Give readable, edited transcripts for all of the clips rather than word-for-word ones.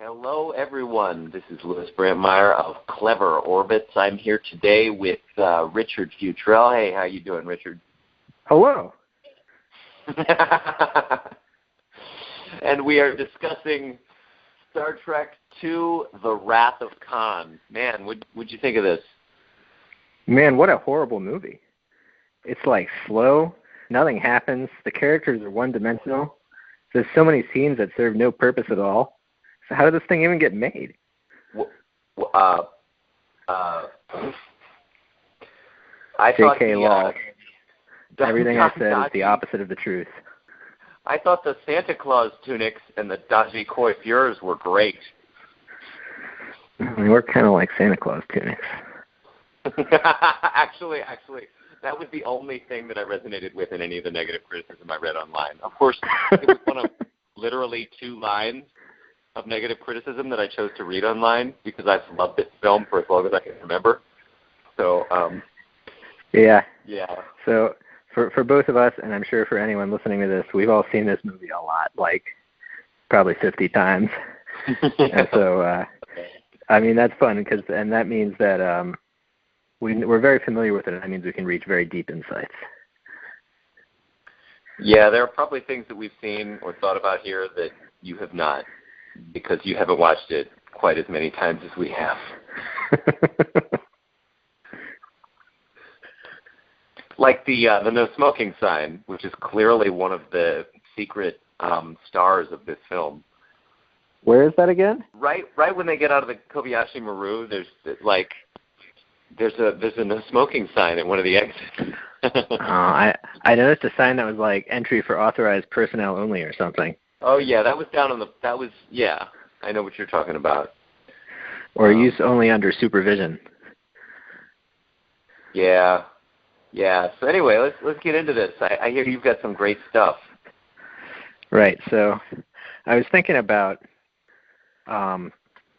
Hello, everyone. This is Louis Brandmeier of Clever Orbits. I'm here today with Richard Futrell. Hey, how you doing, Richard? Hello. And we are discussing Star Trek II: The Wrath of Khan. Man, what'd you think of this? Man, what a horrible movie. It's like slow, nothing happens, the characters are one-dimensional, there's so many scenes that serve no purpose at all. So how did this thing even get made? I thought J.K. Law. Everything I said is the opposite of the truth. I thought the Santa Claus tunics and the dodgy coiffures were great. They were kind of like Santa Claus tunics. Actually, that was the only thing that I resonated with in any of the negative criticism I read online. Of course, it was one of literally 2 lines of negative criticism that I chose to read online because I've loved this film for as long as I can remember. So, Yeah. So for both of us, and I'm sure for anyone listening to this, we've all seen this movie a lot, like probably 50 times. And so, I mean, that's fun, and that means that we're very familiar with it, and that means we can reach very deep insights. Yeah, there are probably things that we've seen or thought about here that you have not, because you haven't watched it quite as many times as we have. Like the no smoking sign, which is clearly one of the secret stars of this film. Where is that again? Right when they get out of the Kobayashi Maru, there's a no smoking sign at one of the exits. I noticed a sign that was like entry for authorized personnel only or something. Oh yeah, that was yeah. I know what you're talking about. Or use only under supervision. Yeah. So anyway, let's get into this. I hear you've got some great stuff. Right. So I was thinking about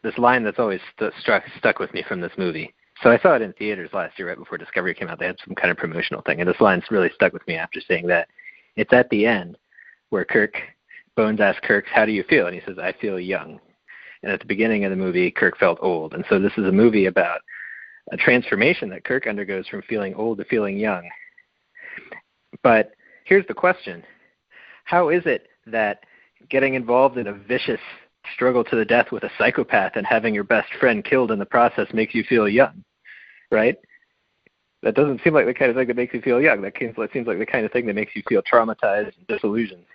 this line that's always stuck with me from this movie. So I saw it in theaters last year right before Discovery came out. They had some kind of promotional thing, and this line's really stuck with me after seeing that. It's at the end where Bones asks Kirk, "How do you feel?" And he says, "I feel young." And at the beginning of the movie, Kirk felt old. And so this is a movie about a transformation that Kirk undergoes from feeling old to feeling young. But here's the question. How is it that getting involved in a vicious struggle to the death with a psychopath and having your best friend killed in the process makes you feel young, right? That doesn't seem like the kind of thing that makes you feel young. That seems like the kind of thing that makes you feel traumatized and disillusioned.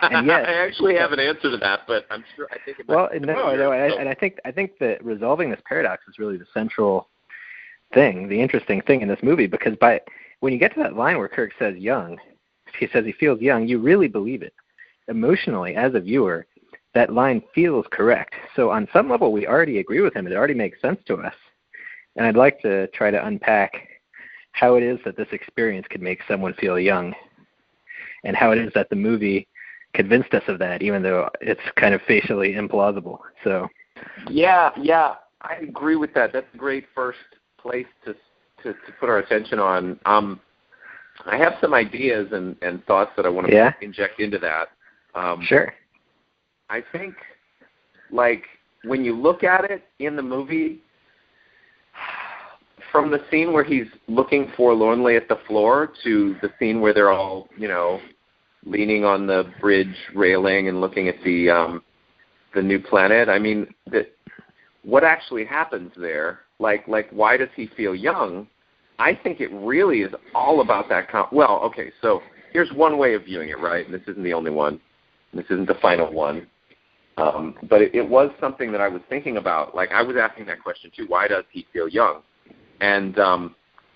And yet, I actually have an answer to that, but I'm sure I think it might. Well, and I think that resolving this paradox is really the central thing, the interesting thing in this movie, because when you get to that line where Kirk says young, he says he feels young, you really believe it. Emotionally, as a viewer, that line feels correct. So on some level, we already agree with him. It already makes sense to us. And I'd like to try to unpack how it is that this experience could make someone feel young, and how it is that the movie convinced us of that, even though it's kind of facially implausible. So, yeah, I agree with that. That's a great first place to put our attention on. I have some ideas and thoughts that I want to inject into that. Sure. I think, like, when you look at it in the movie, from the scene where he's looking forlornly at the floor to the scene where they're all, leaning on the bridge railing and looking at the new planet, I mean, what actually happens there? Like, why does he feel young? I think it really is all about that. Well, okay, so here's one way of viewing it, right? And this isn't the only one. This isn't the final one. But it was something that I was thinking about. Like, I was asking that question, too. Why does he feel young? And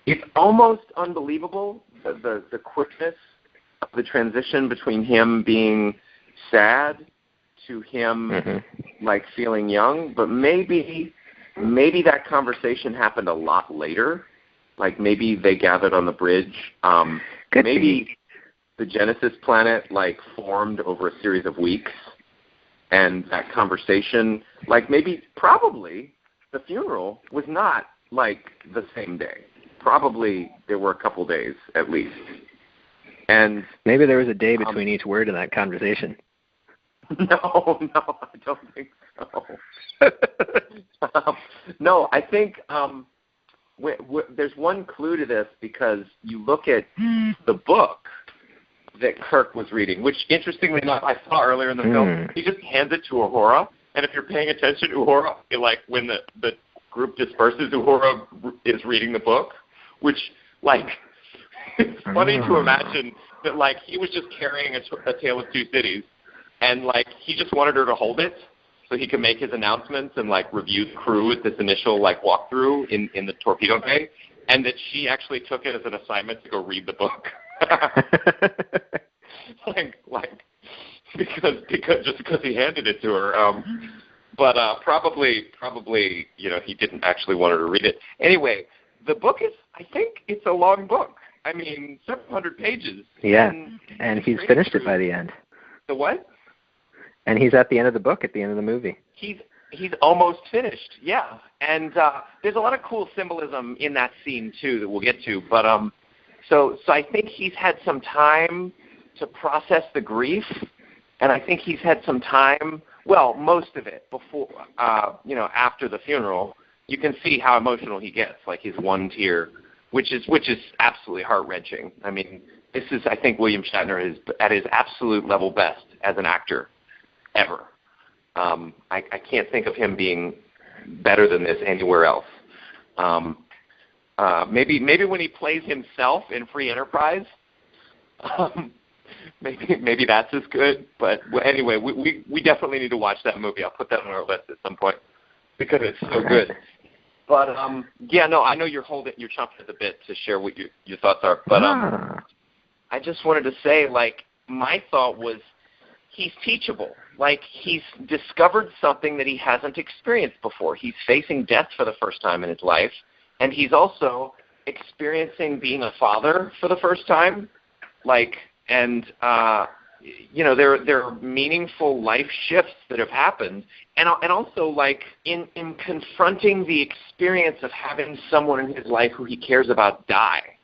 it's almost unbelievable, the quickness of the transition between him being sad to him, like, feeling young. But maybe that conversation happened a lot later. Like, maybe they gathered on the bridge. Maybe the Genesis planet, like, formed over a series of weeks. And that conversation, like, probably the funeral was not, like, the same day. Probably there were a couple days at least. And maybe there was a day between each word in that conversation. No, I don't think so. No, I think there's one clue to this because you look at the book that Kirk was reading, which, interestingly enough, I saw earlier in the film. He just hands it to Uhura, and if you're paying attention to Uhura, like when the group disperses, Uhura is reading the book, which, like, it's funny to imagine that, like, he was just carrying a Tale of Two Cities, and, like, he just wanted her to hold it so he could make his announcements and, like, review the crew at this initial, like, walkthrough in the torpedo bay, and that she actually took it as an assignment to go read the book. like because he handed it to her. But probably, you know, he didn't actually want her to read it. Anyway, the book is, I think it's a long book. I mean, 700 pages. Yeah, and he's finished it by the end. The what? And he's at the end of the book, at the end of the movie. He's almost finished, yeah. And there's a lot of cool symbolism in that scene, too, that we'll get to. But so I think he's had some time to process the grief, and I think he's had some time, well, most of it before, you know, after the funeral. You can see how emotional he gets, like his one tear, which is absolutely heart-wrenching. I mean, this is, I think, William Shatner is at his absolute level best as an actor ever. I can't think of him being better than this anywhere else. Maybe when he plays himself in Free Enterprise, maybe that's as good. But anyway, we definitely need to watch that movie. I'll put that on our list at some point because it's so good. But yeah, no, I know you're chomping at the bit to share what your thoughts are. But I just wanted to say, like, my thought was he's teachable. Like, he's discovered something that he hasn't experienced before. He's facing death for the first time in his life, and he's also experiencing being a father for the first time. Like, and you know, there are meaningful life shifts that have happened, and also, like, in confronting the experience of having someone in his life who he cares about die,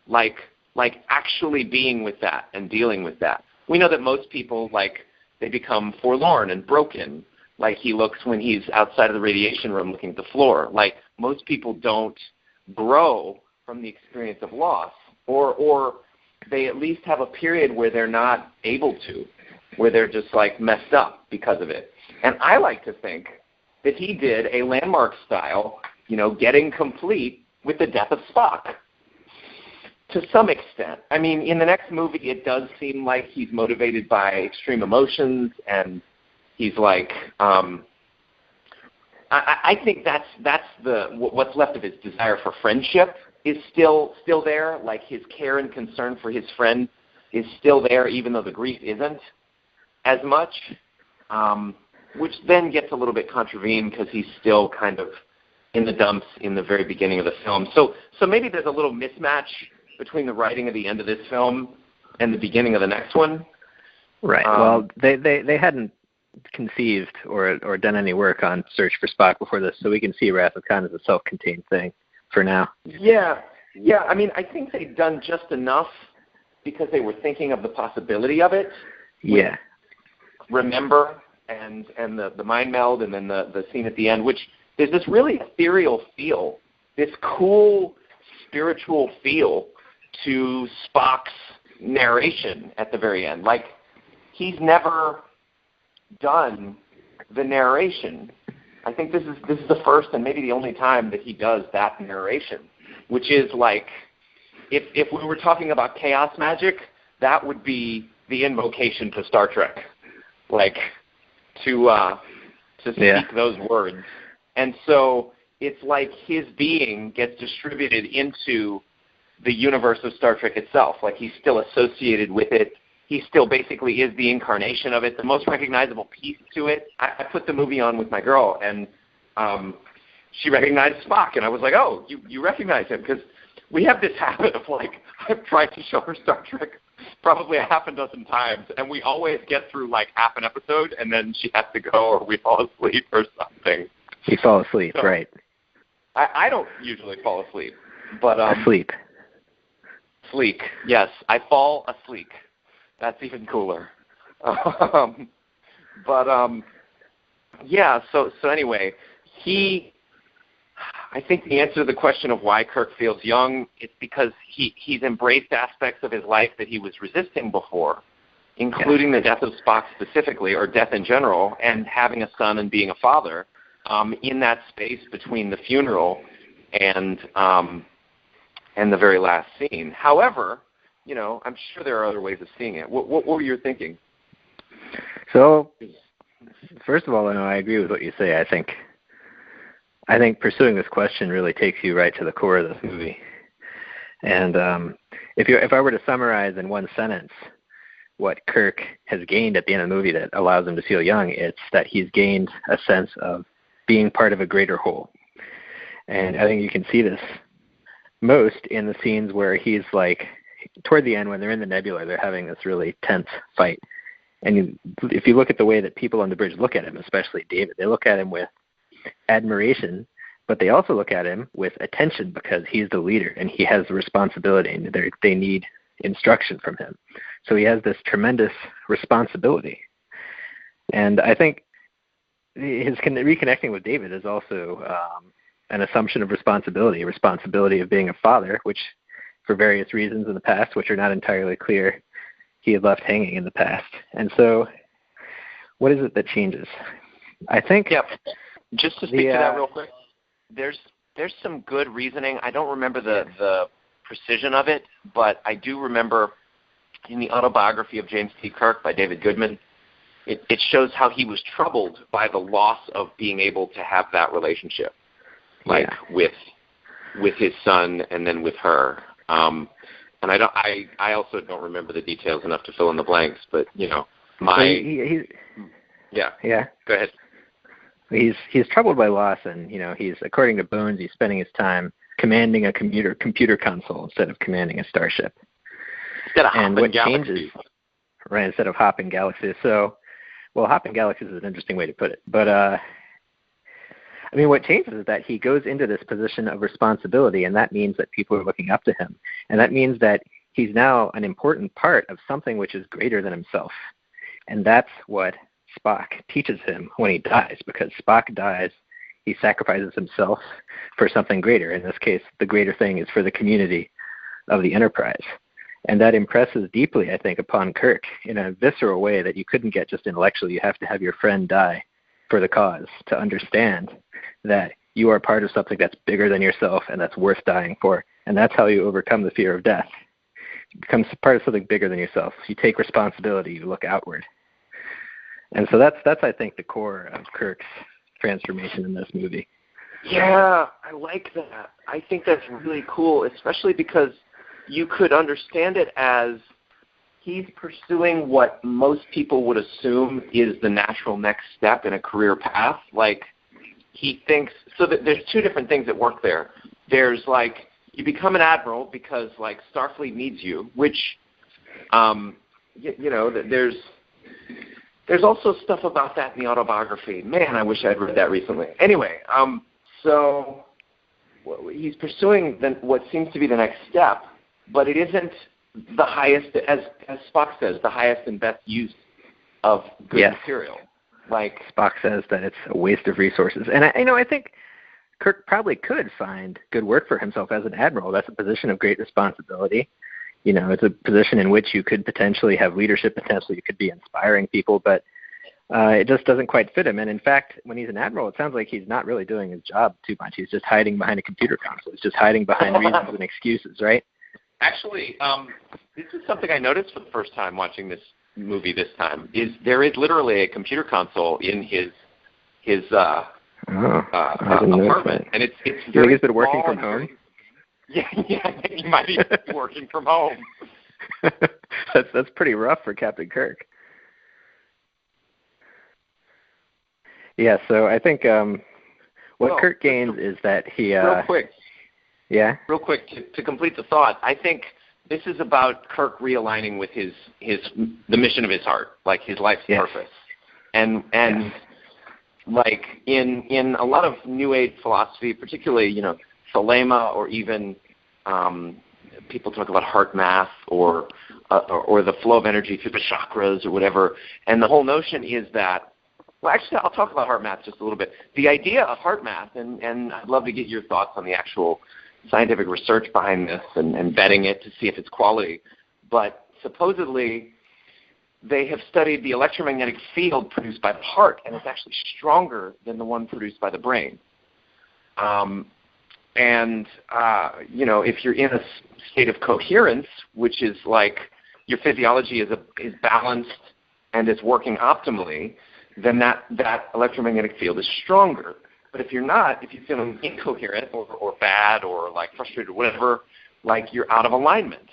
like actually being with that and dealing with that. We know that most people, like, they become forlorn and broken, like he looks when he's outside of the radiation room looking at the floor. Like, most people don't grow from the experience of loss, or they at least have a period where they're not able to, where they're just, like, messed up because of it. And I like to think that he did a Landmark style, you know, getting complete with the death of Spock. To some extent. I mean, in the next movie, it does seem like he's motivated by extreme emotions, and he's like, I think that's what's left of his desire for friendship is still there. Like, his care and concern for his friend is still there, even though the grief isn't as much, which then gets a little bit contravened because he's still kind of in the dumps in the very beginning of the film. So maybe there's a little mismatch between the writing of the end of this film and the beginning of the next one. Right. Well, they hadn't conceived or done any work on Search for Spock before this, so we can see Wrath of Khan as a self-contained thing for now. Yeah. I mean, I think they've done just enough because they were thinking of the possibility of it. Yeah. Remember, and the mind meld, and then the scene at the end, which there's this really ethereal feel, this cool spiritual feel to Spock's narration at the very end. Like, he's never done the narration. I think this is the first and maybe the only time that he does that narration, which is like, if we were talking about chaos magic, that would be the invocation to Star Trek, like to speak those words. And so it's like his being gets distributed into the universe of Star Trek itself. Like, he's still associated with it. He still basically is the incarnation of it. The most recognizable piece to it, I put the movie on with my girl, and she recognized Spock, and I was like, oh, you recognize him? Because we have this habit of, like, I've tried to show her Star Trek probably a half a dozen times, and we always get through, like, half an episode, and then she has to go, or we fall asleep or something. You fall asleep, so, right. I don't usually fall asleep, but asleep. Sleek, yes. I fall asleep. That's even cooler. Yeah. So anyway, I think the answer to the question of why Kirk feels young is because he's embraced aspects of his life that he was resisting before, including the death of Spock specifically, or death in general, and having a son and being a father, in that space between the funeral and the very last scene. However, I'm sure there are other ways of seeing it. What were you thinking? So, first of all, I agree with what you say. I think pursuing this question really takes you right to the core of this movie. And if I were to summarize in one sentence what Kirk has gained at the end of the movie that allows him to feel young, it's that he's gained a sense of being part of a greater whole. And I think you can see this most in the scenes where he's like, toward the end when they're in the nebula, they're having this really tense fight. And if you look at the way that people on the bridge look at him, especially David, they look at him with admiration, but they also look at him with attention because he's the leader and he has the responsibility and they need instruction from him. So he has this tremendous responsibility. And I think his reconnecting with David is also an assumption of responsibility of being a father, which for various reasons in the past, which are not entirely clear, he had left hanging in the past. And so what is it that changes? I think... Yep. Just to speak to that real quick, there's some good reasoning. I don't remember the precision of it, but I do remember in the autobiography of James T. Kirk by David Goodman, it shows how he was troubled by the loss of being able to have that relationship, with his son and then with her. And I also don't remember the details enough to fill in the blanks, but Yeah. Go ahead. He's troubled by loss, and he's, according to Bones, he's spending his time commanding a computer console instead of commanding a starship. Instead of hopping galaxies. Right, instead of hopping galaxies. So, hopping galaxies is an interesting way to put it. But what changes is that he goes into this position of responsibility, and that means that people are looking up to him, and that means that he's now an important part of something which is greater than himself, and that's what Spock teaches him when he dies, because Spock dies, he sacrifices himself for something greater. In this case, the greater thing is for the community of the Enterprise. And that impresses deeply, I think, upon Kirk in a visceral way that you couldn't get just intellectually. You have to have your friend die for the cause to understand that you are part of something that's bigger than yourself and that's worth dying for. And that's how you overcome the fear of death. You become part of something bigger than yourself. You take responsibility. You look outward. And so that's I think, the core of Kirk's transformation in this movie. Yeah, I like that. I think that's really cool, especially because you could understand it as he's pursuing what most people would assume is the natural next step in a career path. Like, he thinks, so that there's two different things at work there. There's, you become an admiral because, Starfleet needs you, which, there's also stuff about that in the autobiography. Man, I wish I'd read that recently. Anyway, so he's pursuing what seems to be the next step, but it isn't the highest, as Spock says, the highest and best use of good material. Spock says that it's a waste of resources. And I think Kirk probably could find good work for himself as an admiral. That's a position of great responsibility. It's a position in which you could potentially have leadership potential. You could be inspiring people, but it just doesn't quite fit him. And in fact, when he's an admiral, it sounds like he's not really doing his job too much. He's just hiding behind a computer console. He's just hiding behind reasons and excuses, right? Actually, this is something I noticed for the first time watching this movie this time, is there is literally a computer console in his apartment. And it's very you think he's been working from home? Yeah, he might be working from home. That's pretty rough for Captain Kirk. Yeah, so I think what Kirk gains is that he... real quick. Yeah? Real quick, to complete the thought, I think this is about Kirk realigning with the mission of his heart, his life's purpose. And in a lot of New Age philosophy, particularly, Thelema or even people talk about heart math or the flow of energy through the chakras or whatever. And the whole notion is that, well, actually, I'll talk about heart math just a little bit. The idea of heart math, and I'd love to get your thoughts on the actual scientific research behind this and vetting it to see if it's quality. But supposedly, they have studied the electromagnetic field produced by the heart, and it's actually stronger than the one produced by the brain. If you're in a state of coherence, which is like your physiology is balanced and is working optimally, then that electromagnetic field is stronger. But if you're not, if you're feeling incoherent or bad or like frustrated or whatever, like you're out of alignment.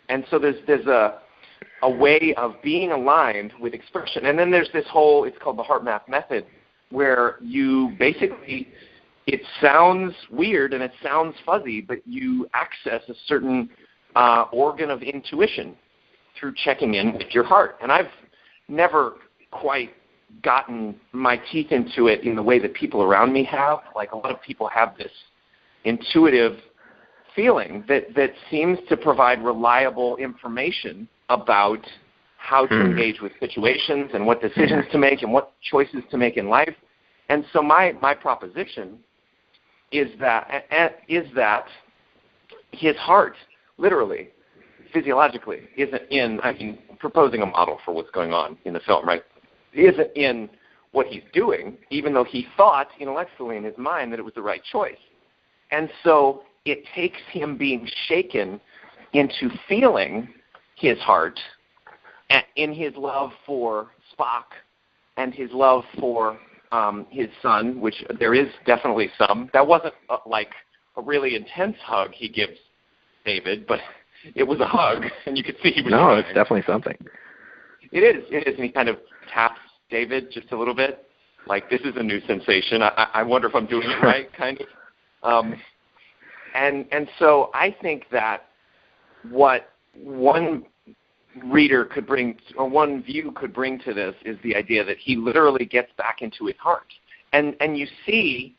And so there's a way of being aligned with expression. And then there's this whole, it's called the heart math method, where you basically, it sounds weird and it sounds fuzzy, but you access a certain organ of intuition through checking in with your heart. And I've never quite gotten my teeth into it in the way that people around me have. Like a lot of people have this intuitive feeling that seems to provide reliable information about how to engage with situations and what decisions to make and what choices to make in life. And so my proposition is that his heart, literally, physiologically, isn't in, I mean, proposing a model for what's going on in the film, right? Isn't in what he's doing, even though he thought intellectually in his mind that it was the right choice. And so it takes him being shaken into feeling his heart in his love for Spock and his love for his son, which there is definitely some. That wasn't like a really intense hug he gives David, but it was a hug, and you could see he was No, crying. It's definitely something. It is, and he kind of taps David just a little bit, like, this is a new sensation. I wonder if I'm doing it right, kind of. And so I think that what one reader could bring, or one view could bring to this, is the idea that he literally gets back into his heart. And you see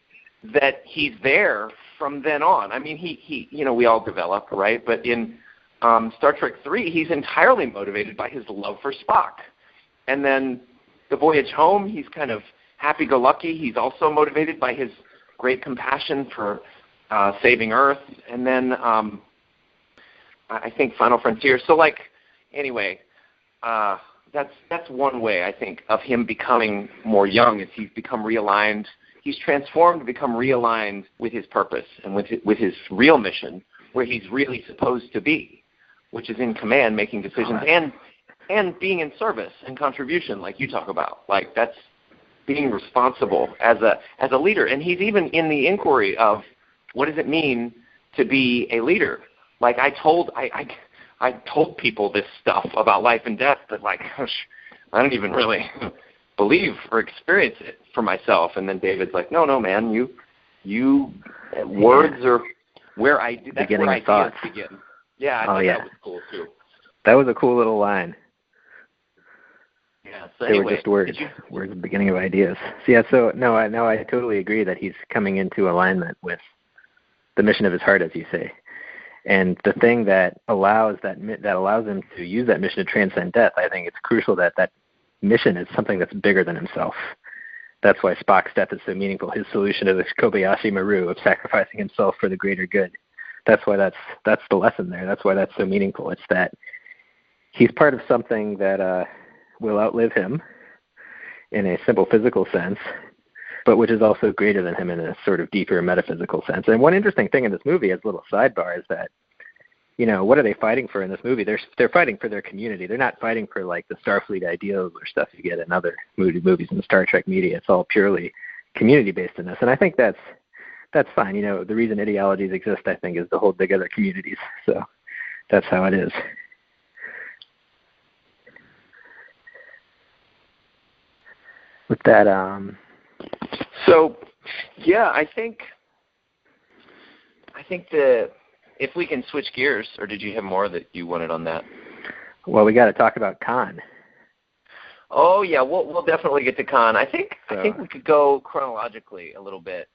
that he's there from then on. I mean, he we all develop, right? But in Star Trek 3, he's entirely motivated by his love for Spock. And then the voyage home, he's kind of happy-go-lucky. He's also motivated by his great compassion for saving Earth. And then I think Final Frontier. So, like, anyway, that's one way, I think, of him becoming more young, is he's become realigned. He's transformed to become realigned with his purpose and with his real mission, where he's really supposed to be, which is in command, making decisions, and being in service and contribution, like you talk about. Like, that's being responsible as a leader. And he's even in the inquiry of, what does it mean to be a leader? Like, I told people this stuff about life and death, but, like, gosh, I don't even really believe or experience it for myself. And then David's like, no, man, you words are where that's where ideas begin. Yeah, I thought that was cool too. That was a cool little line. Yeah. So they were just words. Words, the beginning of ideas. So yeah. So no, I totally agree that he's coming into alignment with the mission of his heart, as you say. And the thing that allows him to use that mission to transcend death, I think it's crucial that mission is something that's bigger than himself. That's why Spock's death is so meaningful. His solution to the Kobayashi Maru of sacrificing himself for the greater good. That's why that's the lesson there. That's why that's so meaningful. It's that he's part of something that will outlive him in a simple physical sense, but which is also greater than him in a sort of deeper metaphysical sense. And one interesting thing in this movie, as a little sidebar, is that, what are they fighting for in this movie? They're fighting for their community. They're not fighting for, like, the Starfleet ideals or stuff you get in other movies in the Star Trek media. It's all purely community-based in this. And I think that's fine. The reason ideologies exist, I think, is to hold together communities. So that's how it is. With that, So, yeah, I think if we can switch gears, or did you have more that you wanted on that? Well, we got to talk about Khan. Oh yeah, we'll definitely get to Khan. I think we could go chronologically a little bit.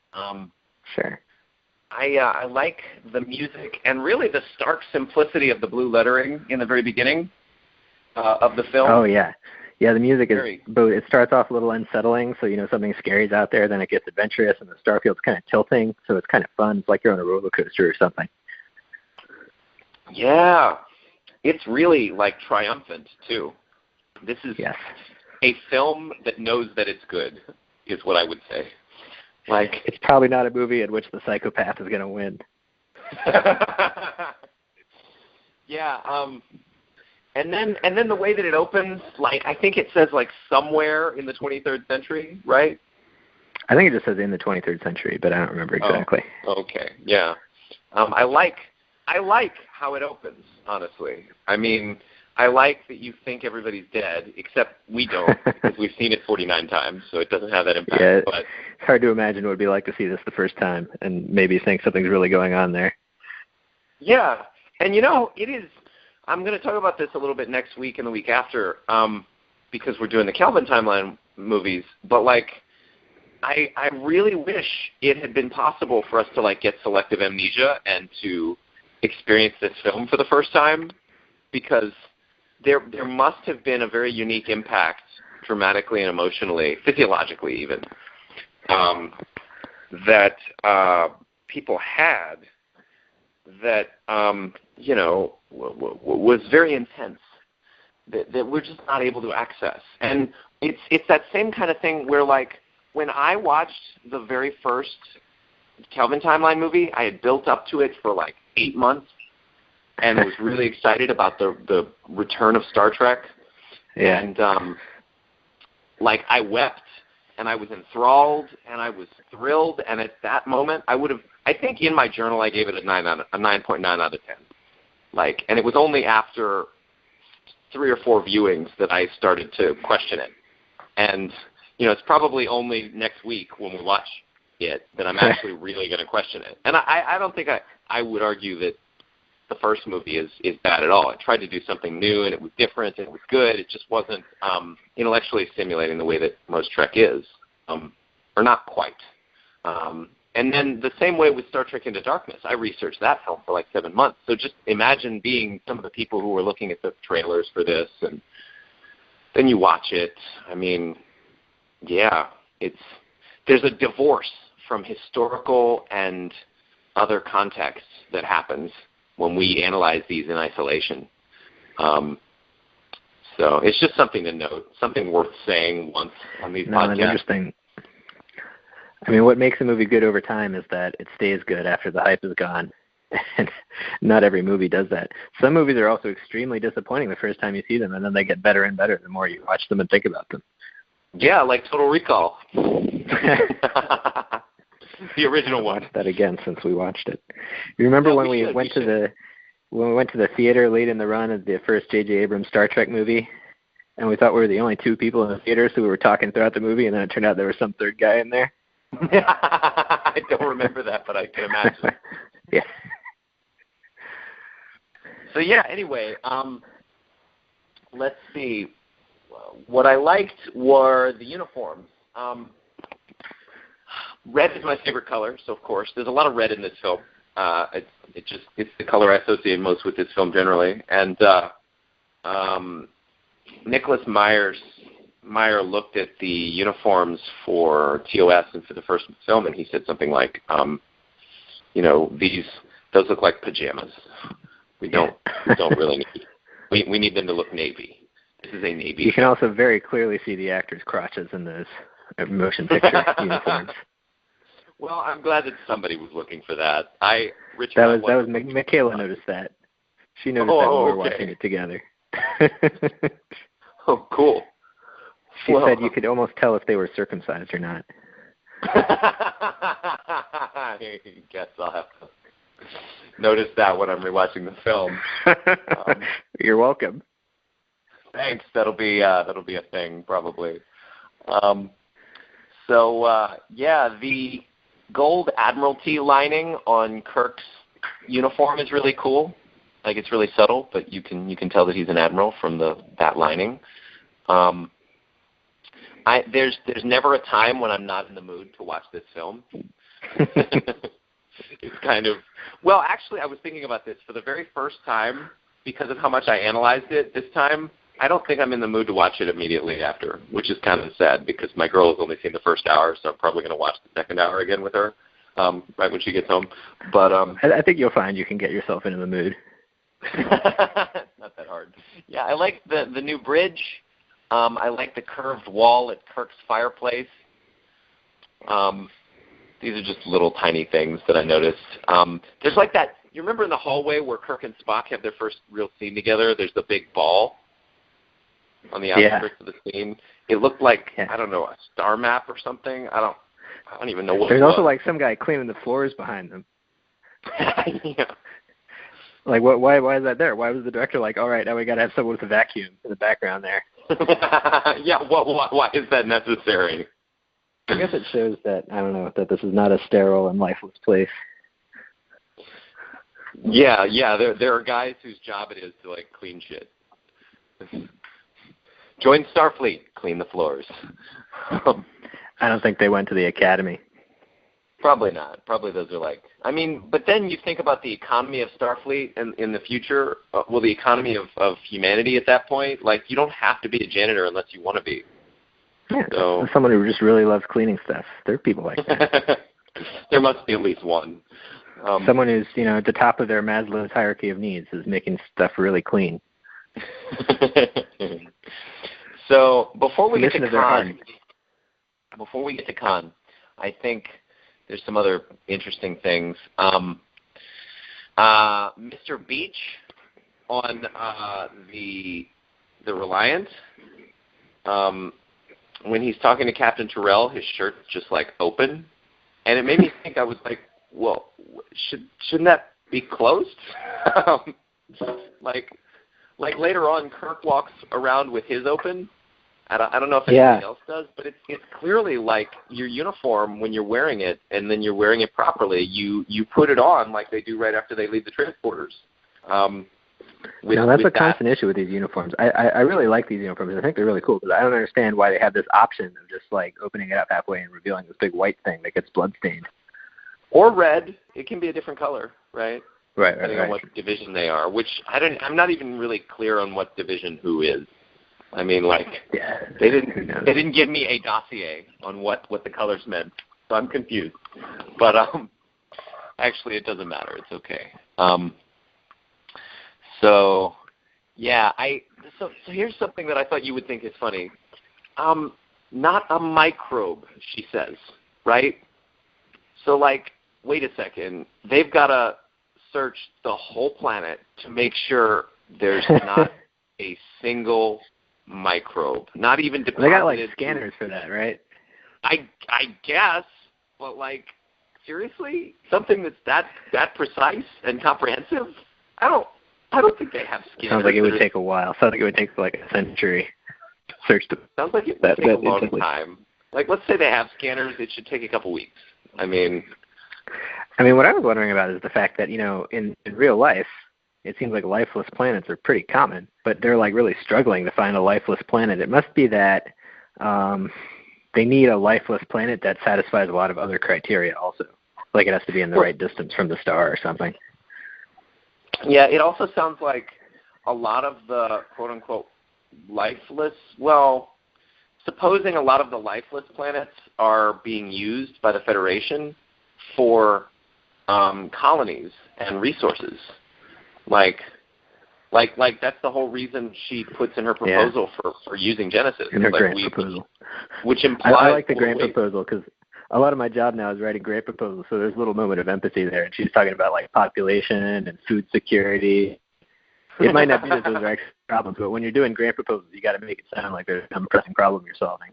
Sure. I like the music and really the stark simplicity of the blue lettering in the very beginning of the film. Oh, yeah. Yeah, the music is, it starts off a little unsettling, so you know something scary's out there, then it gets adventurous, and the star field's kind of tilting, so it's kind of fun. It's like you're on a roller coaster or something. Yeah. It's really, like, triumphant, too. This is a film that knows that it's good, is what I would say. Like, it's probably not a movie in which the psychopath is going to win. Yeah, and then the way that it opens, like, I think it says, like, somewhere in the 23rd century, right? I think it just says in the 23rd century, but I don't remember exactly. Oh, okay, yeah. I like how it opens, honestly. I mean, I like that you think everybody's dead, except we don't, because we've seen it 49 times, so it doesn't have that impact. Yeah, but it's hard to imagine what it would be like to see this the first time and maybe think something's really going on there. Yeah, and you know, it is. I'm going to talk about this a little bit next week and the week after, because we're doing the Kelvin timeline movies. But like, I really wish it had been possible for us to like get selective amnesia and to experience this film for the first time, because there must have been a very unique impact, dramatically and emotionally, physiologically even, that people had that you know, was very intense, that we're just not able to access. And it's that same kind of thing where, like, when I watched the very first Kelvin timeline movie, I had built up to it for like 8 months and was really excited about the return of Star Trek. Yeah. And like, I wept and I was enthralled and I was thrilled, and at that moment I think in my journal I gave it a 9.9 out of 10. Like, and it was only after 3 or 4 viewings that I started to question it. And, you know, it's probably only next week when we watch it that I'm actually really going to question it. And I don't think I would argue that the first movie is bad at all. It tried to do something new, and it was different, and it was good. It just wasn't intellectually stimulating the way that most Trek is, or not quite. And then the same way with Star Trek Into Darkness. I researched that film for like 7 months. So just imagine being some of the people who were looking at the trailers for this, and then you watch it. I mean, yeah, there's a divorce from historical and other contexts that happens when we analyze these in isolation. So it's just something to note, something worth saying once on these podcasts. Interesting. I mean, what makes a movie good over time is that it stays good after the hype is gone. And not every movie does that. Some movies are also extremely disappointing the first time you see them, and then they get better and better the more you watch them and think about them. Yeah, like Total Recall. The original one. Watched that again since we watched it. You remember when we went to the theater late in the run of the first J.J. Abrams Star Trek movie, and we thought we were the only 2 people in the theater, so we were talking throughout the movie, and then it turned out there was some third guy in there? I don't remember that, but I can imagine. Yeah. So yeah, anyway, let's see. What I liked were the uniforms. Red is my favorite color, so of course there's a lot of red in this film. It's the color I associate most with this film generally. And Nicholas Meyer looked at the uniforms for TOS and for the first film, and he said something like, you know, those look like pajamas. We don't really need. We need them to look Navy. This is a Navy. You can also very clearly see the actors' crotches in those motion picture uniforms. Well, I'm glad that somebody was looking for that. Michaela noticed that. She noticed that when we were watching it together. Oh, cool. She said you could almost tell if they were circumcised or not. I guess I'll have to notice that when I'm rewatching the film. You're welcome. Thanks. That'll be a thing probably. The gold Admiralty lining on Kirk's uniform is really cool. Like, it's really subtle, but you can tell that he's an admiral from that lining. There's never a time when I'm not in the mood to watch this film. It's kind of, well, actually, I was thinking about this for the very first time because of how much I analyzed it this time. I don't think I'm in the mood to watch it immediately after, which is kind of sad because my girl has only seen the first hour, so I'm probably going to watch the second hour again with her right when she gets home. But I think you'll find you can get yourself into the mood. It's not that hard. Yeah, I like the new bridge. I like the curved wall at Kirk's fireplace. These are just little tiny things that I noticed. There's like that, you remember in the hallway where Kirk and Spock have their first real scene together, there's the big ball on the outskirts of the scene. It looked like, I don't know, a star map or something. I don't even know what There's it was. also like some guy cleaning the floors behind them. Yeah. Like, why is that there? Why was the director like, all right, now we got to have someone with a vacuum in the background there? Yeah, why is that necessary? I guess it shows that, I don't know, that this is not a sterile and lifeless place. Yeah, there are guys whose job it is to, like, clean shit. Join Starfleet, clean the floors. I don't think they went to the academy. Probably not. Probably those are like, I mean, but then you think about the economy of Starfleet in the future, the economy of humanity at that point, like, you don't have to be a janitor unless you want to be. Yeah, so, someone who just really loves cleaning stuff. There are people like that. There must be at least one. Someone who's, at the top of their Maslow's hierarchy of needs is making stuff really clean. So before we get to Khan, I think there's some other interesting things. Mr. Beach on the Reliant, when he's talking to Captain Terrell, his shirt's just like open, and it made me think. I was like, well, shouldn't that be closed? Like later on, Kirk walks around with his open. I don't know if anybody else does, but it's clearly like your uniform when you're wearing it, and then you're wearing it properly. You put it on like they do right after they leave the transporters. That's a constant issue with these uniforms. I really like these uniforms. I think they're really cool because I don't understand why they have this option of just like opening it up halfway and revealing this big white thing that gets bloodstained. Or red. It can be a different color, right? Right. Depending on what division they are, which I'm not even really clear on what division who is. I mean, like, they didn't give me a dossier on what the colors meant, so I'm confused. But actually, it doesn't matter. It's okay. So here's something that I thought you would think is funny. Not a microbe, she says, right? So, like, wait a second. They've got to search the whole planet to make sure there's not a single microbe, not even deposited. They got like scanners for that, right? I guess, but like, seriously, something that's that precise and comprehensive? I don't think they have scanners. Sounds like it would take a while. Sounds like it would take like a century to search. Sounds like it would take a long time. Like, let's say they have scanners, it should take a couple weeks. I mean, what I was wondering about is the fact that, in real life, it seems like lifeless planets are pretty common, but they're like really struggling to find a lifeless planet. It must be that they need a lifeless planet that satisfies a lot of other criteria also. Like it has to be in the right distance from the star or something. Yeah, it also sounds like a lot of the quote-unquote lifeless, supposing a lot of the lifeless planets are being used by the Federation for colonies and resources. Like that's the whole reason she puts in her proposal for using Genesis. In her grant proposal. Which implies... I like the grant proposal because a lot of my job now is writing grant proposals, so there's a little moment of empathy there. And she's talking about, like, population and food security. It might not be that those are actual problems, but when you're doing grant proposals, you got to make it sound like there's some pressing problem you're solving.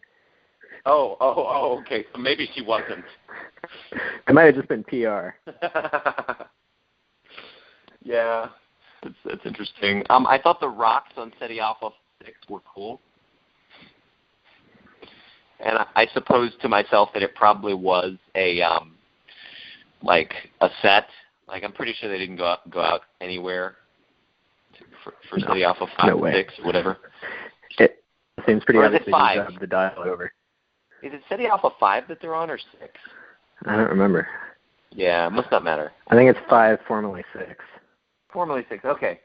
Oh, okay. So maybe she wasn't. It might have just been PR. Yeah. That's interesting. I thought the rocks on Ceti Alpha 6 were cool. And I suppose to myself that it probably was a set. Like, I'm pretty sure they didn't go out anywhere for Ceti Alpha 5 or 6 or whatever. It seems pretty obvious they moved the dial over. Is it Ceti Alpha 5 that they're on or 6? I don't remember. Yeah, it must not matter. I think it's 5, formerly 6. Formerly 6. Okay.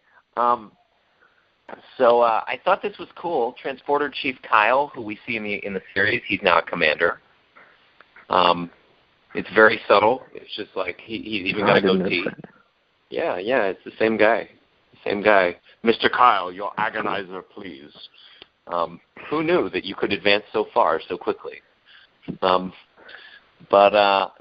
So I thought this was cool. Transporter Chief Kyle, who we see in the series, he's now a commander. It's very subtle. It's just like he's even got a goatee. Yeah, it's the same guy. Mr. Kyle, your agonizer, please. Who knew that you could advance so far so quickly? But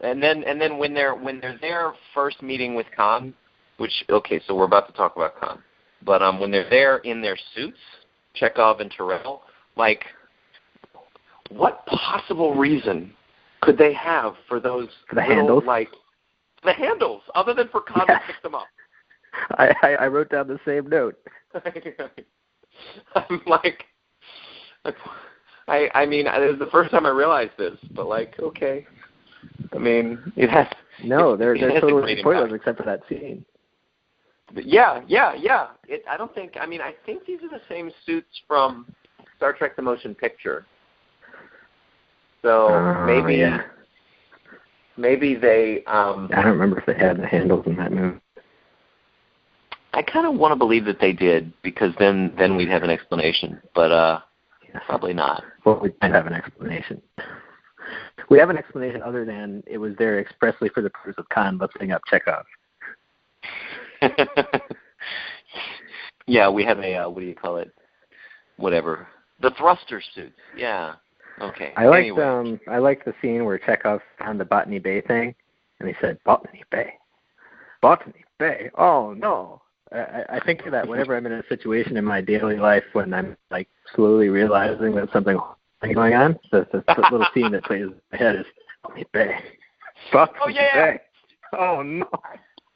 and then when they're there first meeting with Khan, so we're about to talk about Khan. But when they're there in their suits, Chekhov and Tyrell, like, what possible reason could they have for those handles? Like, the handles, other than for Khan to pick them up? I wrote down the same note. I'm like, I mean, it was the first time I realized this, but like, okay. I mean, it has. No, they're totally pointless except for that scene. Yeah. I don't think. I mean, I think these are the same suits from Star Trek: The Motion Picture. So maybe they. I don't remember if they had the handles in that movie. I kind of want to believe that they did, because then we'd have an explanation, but probably not. Well, we might have an explanation. We have an explanation other than it was there expressly for the purpose of Khan lifting up Chekhov. Yeah, we have a, what do you call it? Whatever. The thruster suits. Yeah. Okay. I liked the scene where Chekhov found the Botany Bay thing, and he said, Botany Bay. Botany Bay. Oh, no. I think of that whenever I'm in a situation in my daily life when I'm like slowly realizing that something going on. The little scene that plays in my head is Botany Bay. Botany Bay. Oh, no.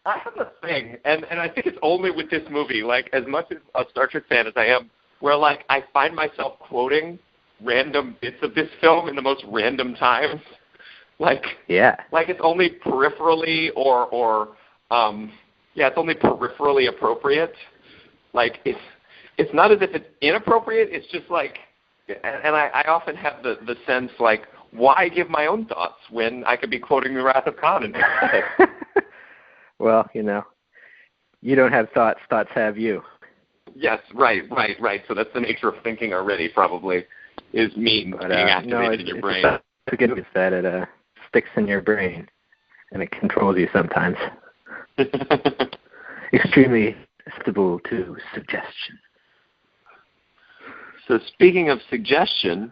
I have a thing, and I think it's only with this movie, like, as much as a Star Trek fan as I am, where, like, I find myself quoting random bits of this film in the most random times. Like, like it's only peripherally it's only peripherally appropriate. Like, it's not as if it's inappropriate, it's just like, and I often have the sense, like, why give my own thoughts when I could be quoting The Wrath of Khan instead? Well, you don't have thoughts have you. Yes, right. So that's the nature of thinking already, probably, is being activated in your brain. The good news is that it sticks in your brain, and it controls you sometimes. Extremely susceptible to suggestion. So speaking of suggestion,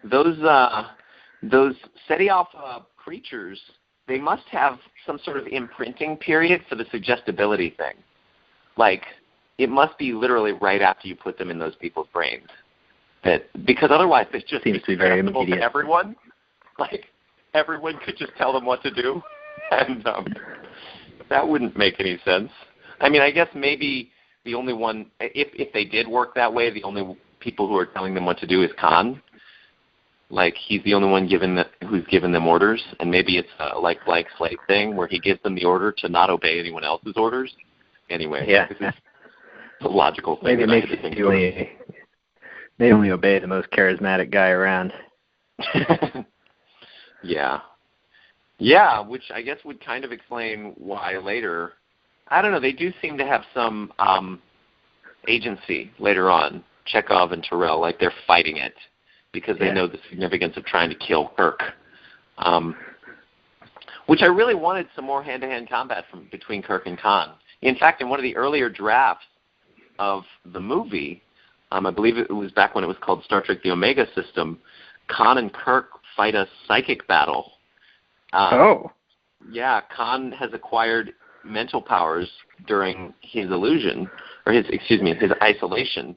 those Seti Alpha creatures, they must have some sort of imprinting period for the suggestibility thing. Like, it must be literally right after you put them in those people's brains. Because otherwise it just seems to be very immediate to everyone. Like, everyone could just tell them what to do. And that wouldn't make any sense. I mean, I guess maybe the only one, if they did work that way, the only people who are telling them what to do is Khan. Like, he's the only one who's given them orders, and maybe it's a like slate thing where he gives them the order to not obey anyone else's orders. Anyway, this is a logical thing. Maybe they only obey the most charismatic guy around. Yeah, which I guess would kind of explain why later. I don't know. They do seem to have some agency later on. Chekhov and Tyrell, like they're fighting it because they know the significance of trying to kill Kirk. Which I really wanted some more hand-to-hand combat between Kirk and Khan. In fact, in one of the earlier drafts of the movie, I believe it was back when it was called Star Trek: The Omega System, Khan and Kirk fight a psychic battle. Yeah, Khan has acquired mental powers during his illusion, or his isolation,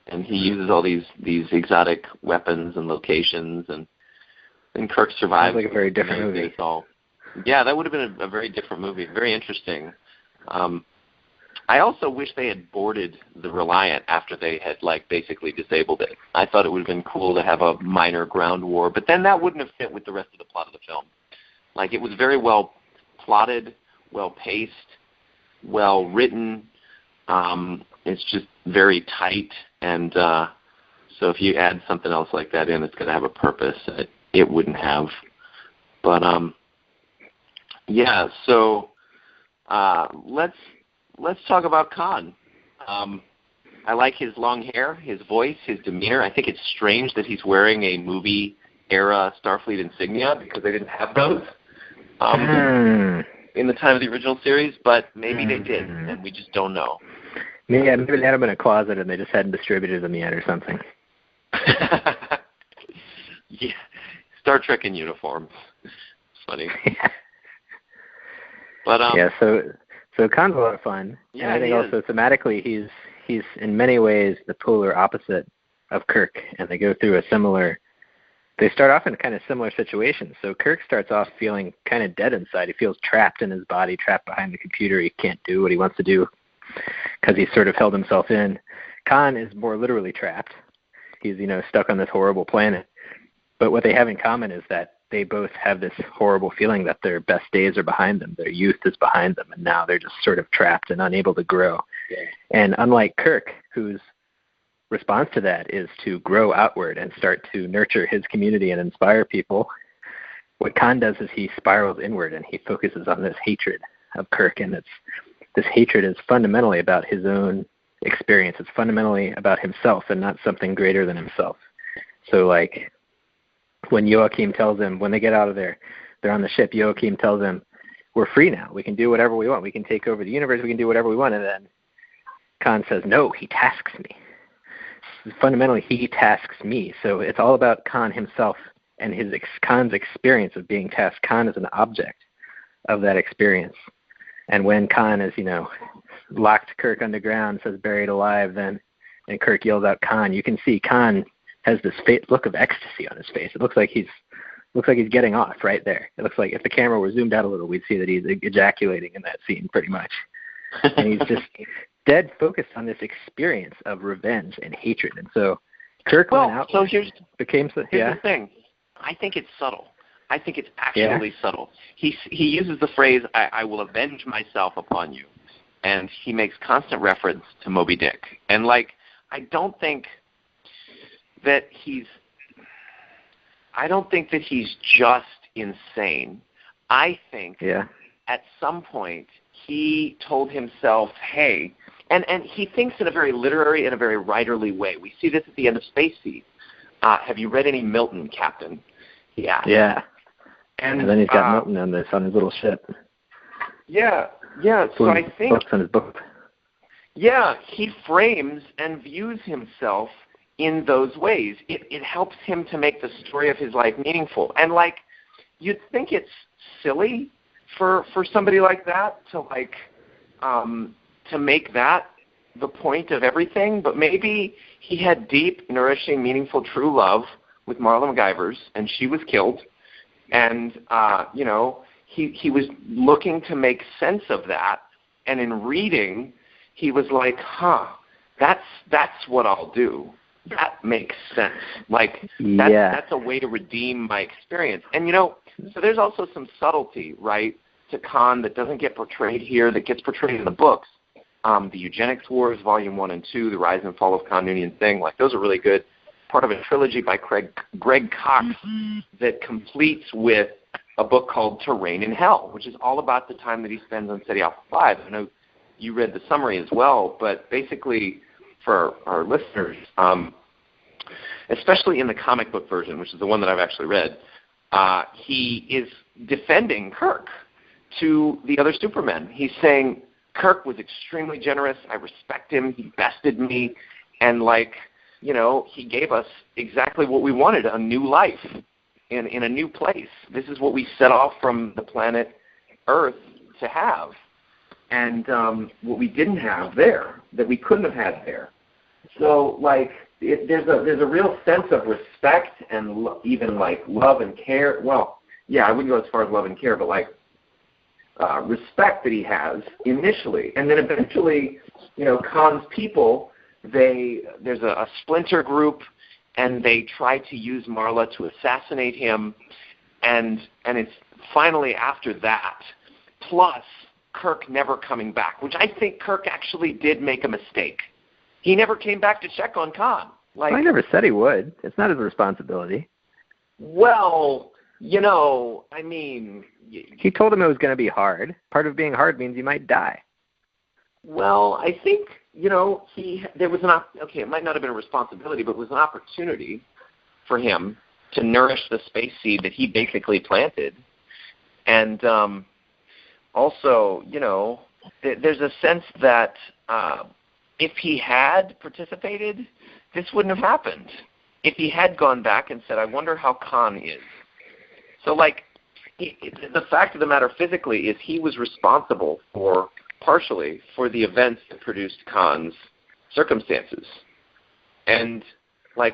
and he uses all these exotic weapons and locations, and Kirk survives. Sounds like a very different movie. Yeah, that would have been a very different movie. Very interesting. I also wish they had boarded the Reliant after they had basically disabled it. I thought it would have been cool to have a minor ground war, but then that wouldn't have fit with the rest of the plot of the film. Like, it was very well plotted, well paced, well written. It's just very tight, and so if you add something else like that in, it's going to have a purpose. it wouldn't have. But yeah. So let's talk about Khan. I like his long hair, his voice, his demeanor. I think it's strange that he's wearing a movie-era Starfleet insignia because they didn't have those in the time of the original series, but maybe they did, and we just don't know. Maybe they had them in a closet and they just hadn't distributed them yet or something. Yeah, Star Trek in uniform. It's funny. But yeah, so Khan's a lot of fun. Yeah, and I think also thematically he's in many ways the polar opposite of Kirk, and they go through they start off in kind of similar situations. So Kirk starts off feeling kind of dead inside. He feels trapped in his body, trapped behind the computer. He can't do what he wants to do because he's sort of held himself in. Khan is more literally trapped. He's, stuck on this horrible planet. But what they have in common is that they both have this horrible feeling that their best days are behind them. Their youth is behind them, and now they're just sort of trapped and unable to grow. Yeah. And unlike Kirk, whose response to that is to grow outward and start to nurture his community and inspire people, what Khan does is he spirals inward and he focuses on this hatred of Kirk. And this hatred is fundamentally about his own experience. It's fundamentally about himself and not something greater than himself. So, like, when Joachim tells him, when they get out of there, they're on the ship, Joachim tells him, we're free now. We can do whatever we want. We can take over the universe. We can do whatever we want. And then Khan says, no, he tasks me. Fundamentally, he tasks me. So it's all about Khan himself and Khan's experience of being tasked. Khan is an object of that experience. And when Khan is, locked Kirk underground, says buried alive, and Kirk yells out Khan, you can see Khan has this look of ecstasy on his face. It looks like he's getting off right there. It looks like if the camera were zoomed out a little, we'd see that he's ejaculating in that scene pretty much. And he's just dead focused on this experience of revenge and hatred. And so Kirk went out. So here's the thing. I think it's subtle. I think it's actually subtle. He uses the phrase, I will avenge myself upon you. And he makes constant reference to Moby Dick. And, I don't think that he's just insane. I think at some point he told himself, hey, and he thinks in a very literary and a very writerly way. We see this at the end of Space Seed. Have you read any Milton, Captain? He asked. Yeah. And then he's got Milton on his little ship. Yeah. So I think books on his book. Yeah, he frames and views himself in those ways. It helps him to make the story of his life meaningful. And you'd think it's silly for somebody like that to make that the point of everything, but maybe he had deep, nourishing, meaningful, true love with Marla MacGyvers, and she was killed. And he was looking to make sense of that, and in reading, he was like, that's what I'll do. That makes sense. That's a way to redeem my experience. And, so there's also some subtlety, right, to Khan that doesn't get portrayed here, that gets portrayed in the books. The Eugenics Wars, Volume 1 and 2, The Rise and Fall of Khan Noonien Singh, those are really good. Part of a trilogy by Greg Cox that completes with a book called Terrain in Hell, which is all about the time that he spends on SETI Alpha 5. I know you read the summary as well, but basically for our listeners, especially in the comic book version, which is the one that I've actually read, he is defending Kirk to the other Supermen. He's saying, Kirk was extremely generous. I respect him. He bested me. And, he gave us exactly what we wanted, a new life in a new place. This is what we set off from the planet Earth to have. And what we didn't have there, that we couldn't have had there. So, there's a real sense of respect and even, love and care. Well, yeah, I wouldn't go as far as love and care, but, respect that he has initially. And then eventually, Khan's people, there's a splinter group, and they try to use Marla to assassinate him, and it's finally after that, plus Kirk never coming back, which I think Kirk actually did make a mistake. He never came back to check on Khan. I never said he would. It's not his responsibility. Well, I mean... He told him it was going to be hard. Part of being hard means you might die. Well, I think, there was it might not have been a responsibility, but it was an opportunity for him to nourish the space seed that he basically planted. And also, there's a sense that if he had participated, this wouldn't have happened. If he had gone back and said, I wonder how Khan is. So, the fact of the matter physically is he was responsible partially for the events that produced Khan's circumstances. And,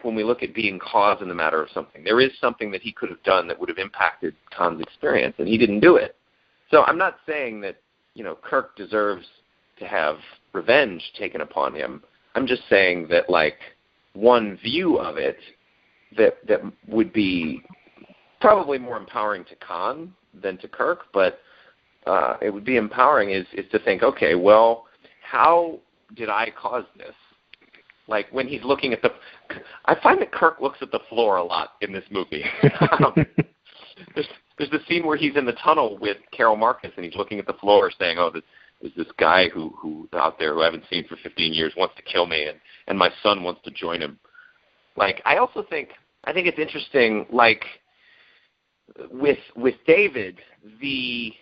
when we look at being cause in the matter of something, there is something that he could have done that would have impacted Khan's experience, and he didn't do it. So I'm not saying that, Kirk deserves to have revenge taken upon him. I'm just saying that, one view of it that would be probably more empowering to Khan than to Kirk, but it would be empowering is to think, okay, well, how did I cause this? When he's looking at I find that Kirk looks at the floor a lot in this movie. There's the scene where he's in the tunnel with Carol Marcus, and he's looking at the floor saying, oh, there's this guy who out there who I haven't seen for 15 years wants to kill me, and my son wants to join him. I think it's interesting, with David, the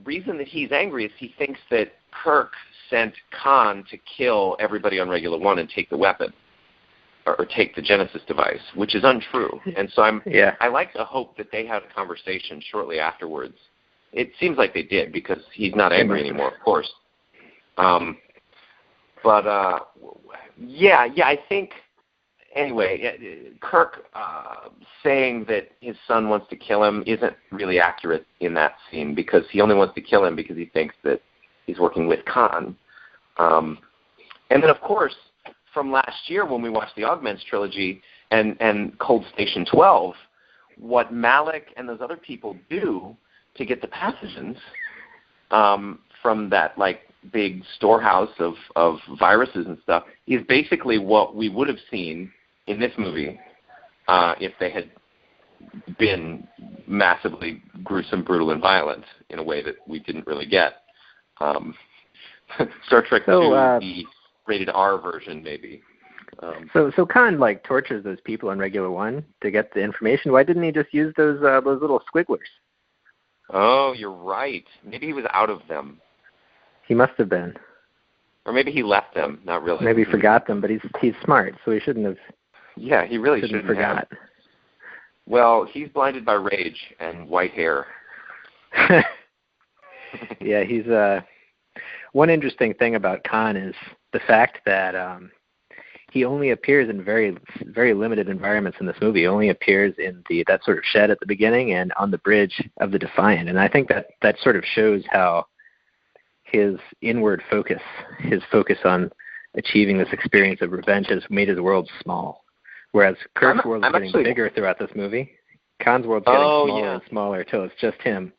reason that he's angry is he thinks that Kirk sent Khan to kill everybody on Regular One and take the weapon, or take the Genesis device, which is untrue. And so I like to hope that they had a conversation shortly afterwards. It seems like they did, because he's not angry anymore, of course. I think, anyway, Kirk saying that his son wants to kill him isn't really accurate in that scene, because he only wants to kill him because he thinks that he's working with Khan. And then, of course, from last year when we watched the Augments trilogy and Cold Station 12, what Malik and those other people do to get the pathogens from that big storehouse of viruses and stuff is basically what we would have seen in this movie if they had been massively gruesome, brutal, and violent in a way that we didn't really get. Star Trek 2, the rated R version, maybe. So Khan tortures those people on Regular One to get the information. Why didn't he just use those little squigglers? Oh, you're right. Maybe he was out of them. He must have been. Or maybe he left them. Not really. Maybe he forgot them, but he's smart, so he shouldn't have. Yeah, he really shouldn't forgot. Have. Well, he's blinded by rage and white hair. Yeah, he's one interesting thing about Khan is the fact that he only appears in very, very limited environments in this movie. He only appears in that sort of shed at the beginning and on the bridge of the Defiant. And I think that sort of shows how his inward focus, his focus on achieving this experience of revenge, has made his world small. Whereas Kirk's world is getting bigger throughout this movie. Khan's world's getting smaller and smaller until it's just him.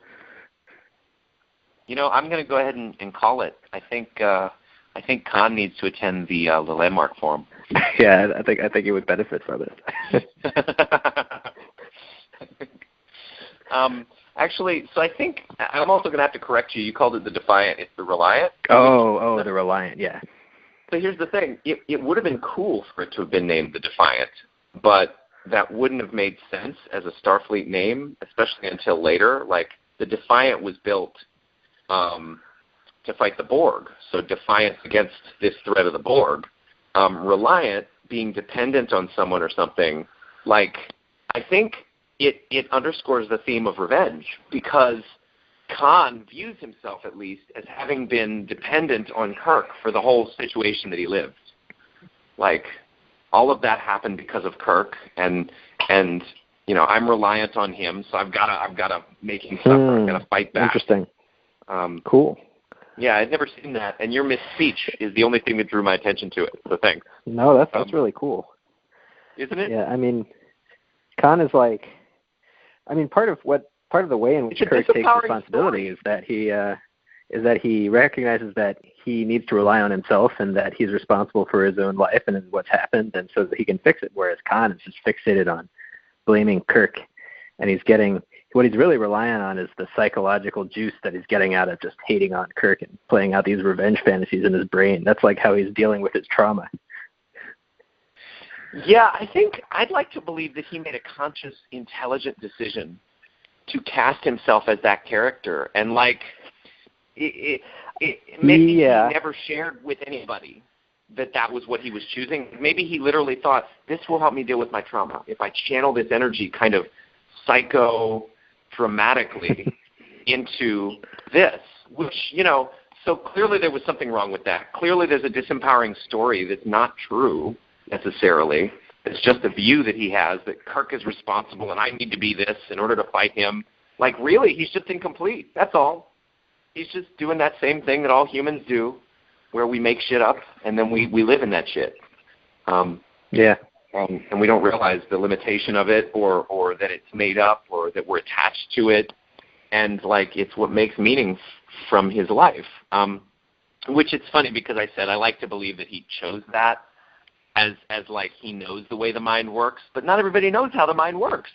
I'm going to go ahead and call it. I think Khan needs to attend the Landmark Forum. Yeah, I think he would benefit from it. Actually, so I think I'm also going to have to correct you. You called it the Defiant. It's the Reliant. Oh, the Reliant, yeah. So here's the thing. It would have been cool for it to have been named the Defiant, but that wouldn't have made sense as a Starfleet name, especially until later. The Defiant was built to fight the Borg, so defiance against this threat of the Borg. Reliant, being dependent on someone or something, I think it underscores the theme of revenge, because Khan views himself, at least, as having been dependent on Kirk for the whole situation that he lived. All of that happened because of Kirk, and I'm reliant on him, so I've got to make him suffer. I've got to fight back. Interesting. Cool. Yeah, I'd never seen that, and your misspeech is the only thing that drew my attention to it. So thanks. No, that's really cool. Isn't it? Yeah, I mean, Khan is part of the way in which Kirk takes responsibility is that he recognizes that he needs to rely on himself and that he's responsible for his own life and what's happened, and so that he can fix it. Whereas Khan is just fixated on blaming Kirk, and he's getting what he's really relying on is the psychological juice that he's getting out of just hating on Kirk and playing out these revenge fantasies in his brain. That's like how he's dealing with his trauma. Yeah, I think I'd like to believe that he made a conscious, intelligent decision to cast himself as that character, and maybe he never shared with anybody that was what he was choosing. Maybe he literally thought, this will help me deal with my trauma. If I channel this energy kind of psycho-dramatically into this, which, so clearly there was something wrong with that. Clearly there's a disempowering story that's not true necessarily. It's just a view that he has that Kirk is responsible and I need to be this in order to fight him. Really, he's just incomplete. That's all. He's just doing that same thing that all humans do, where we make shit up and then we live in that shit. Yeah. And we don't realize the limitation of it or that it's made up or that we're attached to it. And, it's what makes meaning from his life. Which it's funny because I said I like to believe that he chose that as he knows the way the mind works. But not everybody knows how the mind works,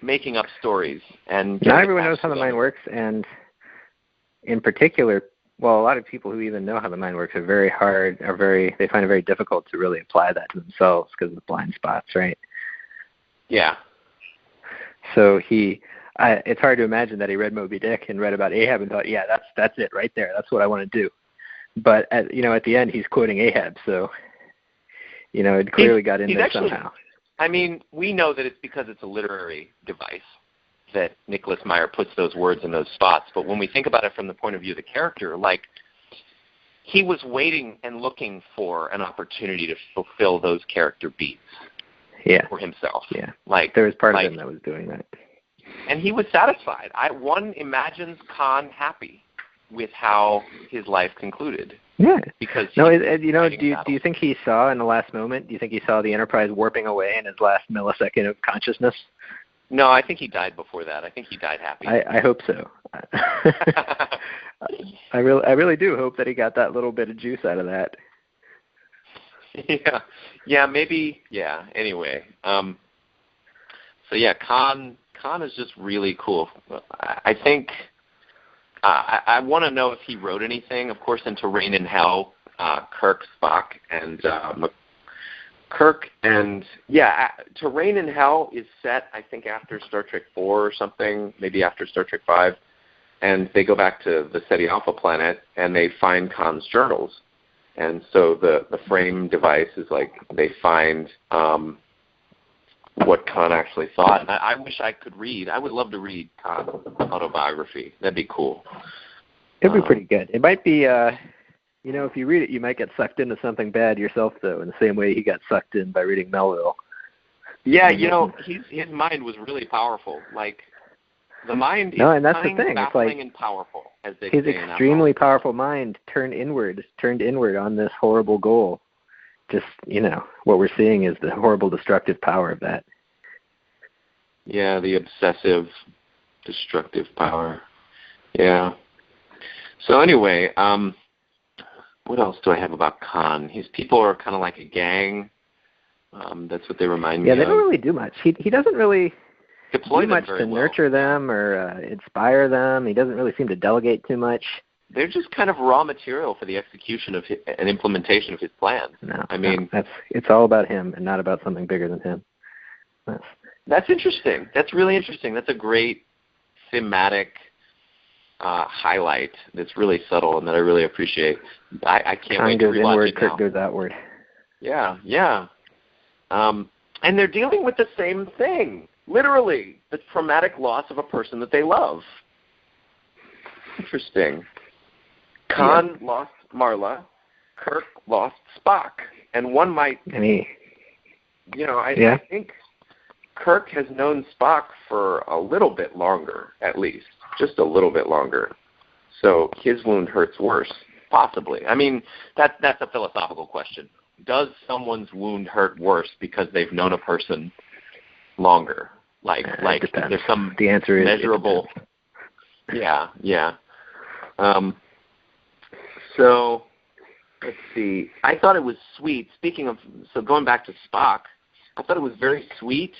making up stories. And not everyone knows how the mind works. And in particular, a lot of people who even know how the mind works they find it very difficult to really apply that to themselves because of the blind spots, right? Yeah. So it's hard to imagine that he read Moby Dick and read about Ahab and thought, yeah, that's it right there. That's what I want to do. But at the end, he's quoting Ahab, so it clearly got in there somehow. I mean, we know that it's because it's a literary device that Nicholas Meyer puts those words in those spots. But when we think about it from the point of view of the character, he was waiting and looking for an opportunity to fulfill those character beats for himself. Yeah. There was part of him that was doing that. And he was satisfied. One imagines Khan happy with how his life concluded. Yeah. Because do you think he saw in the last moment, do you think he saw the Enterprise warping away in his last millisecond of consciousness? No, I think he died before that. I think he died happy. I hope so. I really do hope that he got that little bit of juice out of that. Yeah, maybe. Yeah. Anyway, Khan is just really cool. I think I want to know if he wrote anything. Of course, in To Reign in Hell, Kirk, Spock, and To Reign in Hell is set, I think, after Star Trek 4 or something, maybe after Star Trek 5, and they go back to the Ceti Alpha planet, and they find Khan's journals. And so the frame device is they find what Khan actually thought. And I wish I could read. I would love to read Khan's autobiography. That'd be cool. It'd be pretty good. It might be... if you read it, you might get sucked into something bad yourself, though, in the same way he got sucked in by reading Melville. Yeah, his mind was really powerful. The mind is and that's the thing. Baffling, and powerful, as they his say extremely powerful mind turned inward on this horrible goal. Just, what we're seeing is the horrible destructive power of that. Yeah, the obsessive destructive power. Yeah. So anyway, what else do I have about Khan? His people are kind of like a gang. That's what they remind me of. Yeah, they don't really do much. He doesn't really deploy do much to nurture them or inspire them. He doesn't really seem to delegate too much. They're just kind of raw material for the execution of and implementation of his plans. It's all about him and not about something bigger than him. That's interesting. That's really interesting. That's a great thematic highlight that's really subtle and that I really appreciate. I can't wait to rewatch inward, it now. Kirk goes outward. Yeah. And they're dealing with the same thing, literally, the traumatic loss of a person that they love. Interesting. Khan lost Marla, Kirk lost Spock, and one might, I think Kirk has known Spock for a little bit longer, at least, just a little bit longer. So his wound hurts worse, possibly. I mean, that's a philosophical question. Does someone's wound hurt worse because they've known a person longer? There's some the answer is measurable. Yeah. So let's see. I thought it was sweet. Speaking of, going back to Spock, I thought it was very sweet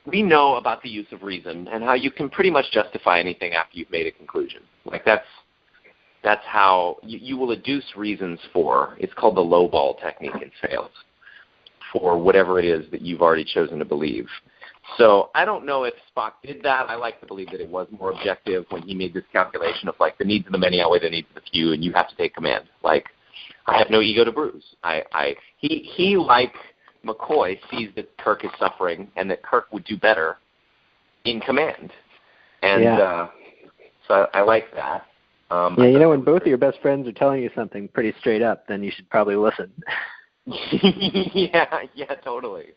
we know about the use of reason and how you can pretty much justify anything after you've made a conclusion. Like that's how you will adduce reasons for. It's called the lowball technique in sales for whatever it is that you've already chosen to believe. So I don't know if Spock did that. I like to believe that it was more objective when he made this calculation of like the needs of the many outweigh the needs of the few, and you have to take command. Like I have no ego to bruise. He like McCoy sees that Kirk is suffering and that Kirk would do better in command, and so I like that. When both of your best friends are telling you something pretty straight up, then you should probably listen. yeah, totally.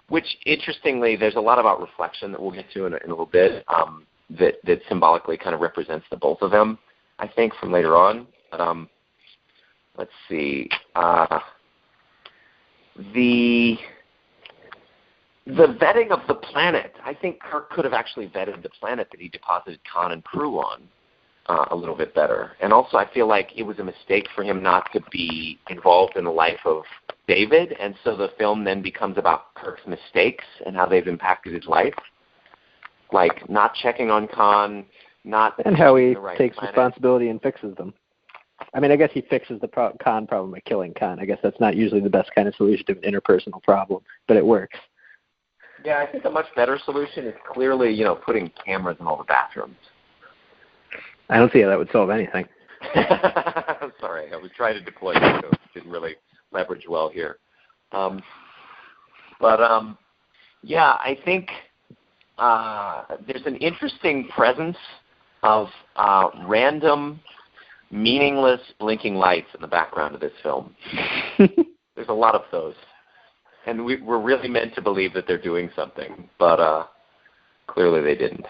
Which, interestingly, there's a lot about reflection that we'll get to in a little bit that symbolically kind of represents the both of them, I think, from later on. But, let's see. The vetting of the planet, I think Kirk could have actually vetted the planet that he deposited Khan and crew on a little bit better. And also I feel like it was a mistake for him not to be involved in the life of David, and so the film then becomes about Kirk's mistakes and how they've impacted his life. Like not checking on Khan, and how he takes planet. Responsibility and fixes them. I mean, I guess he fixes the Khan problem by killing Khan. I guess that's not usually the best kind of solution to an interpersonal problem, but it works. Yeah, I think a much better solution is clearly, putting cameras in all the bathrooms. I don't see how that would solve anything. Sorry, I was trying to deploy it, so it didn't really leverage well here. I think there's an interesting presence of random, meaningless blinking lights in the background of this film. There's a lot of those. And we're really meant to believe that they're doing something, but clearly they didn't.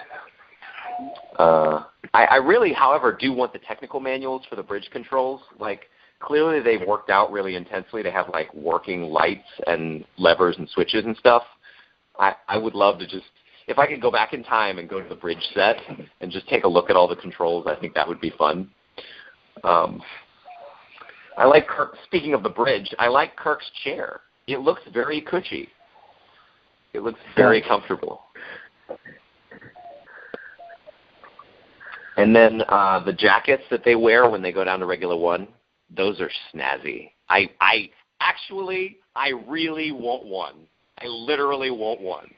I really, however, do want the technical manuals for the bridge controls. Like, clearly they've worked out really intensely to have, like, working lights and levers and switches and stuff. I would love to just, if I could go back in time and go to the bridge set and just take a look at all the controls, I think that would be fun. I like Kirk, speaking of the bridge, I like Kirk's chair. It looks very cushy. It looks very comfortable. And then the jackets that they wear when they go down to Regular One, those are snazzy. I really want one. I literally want one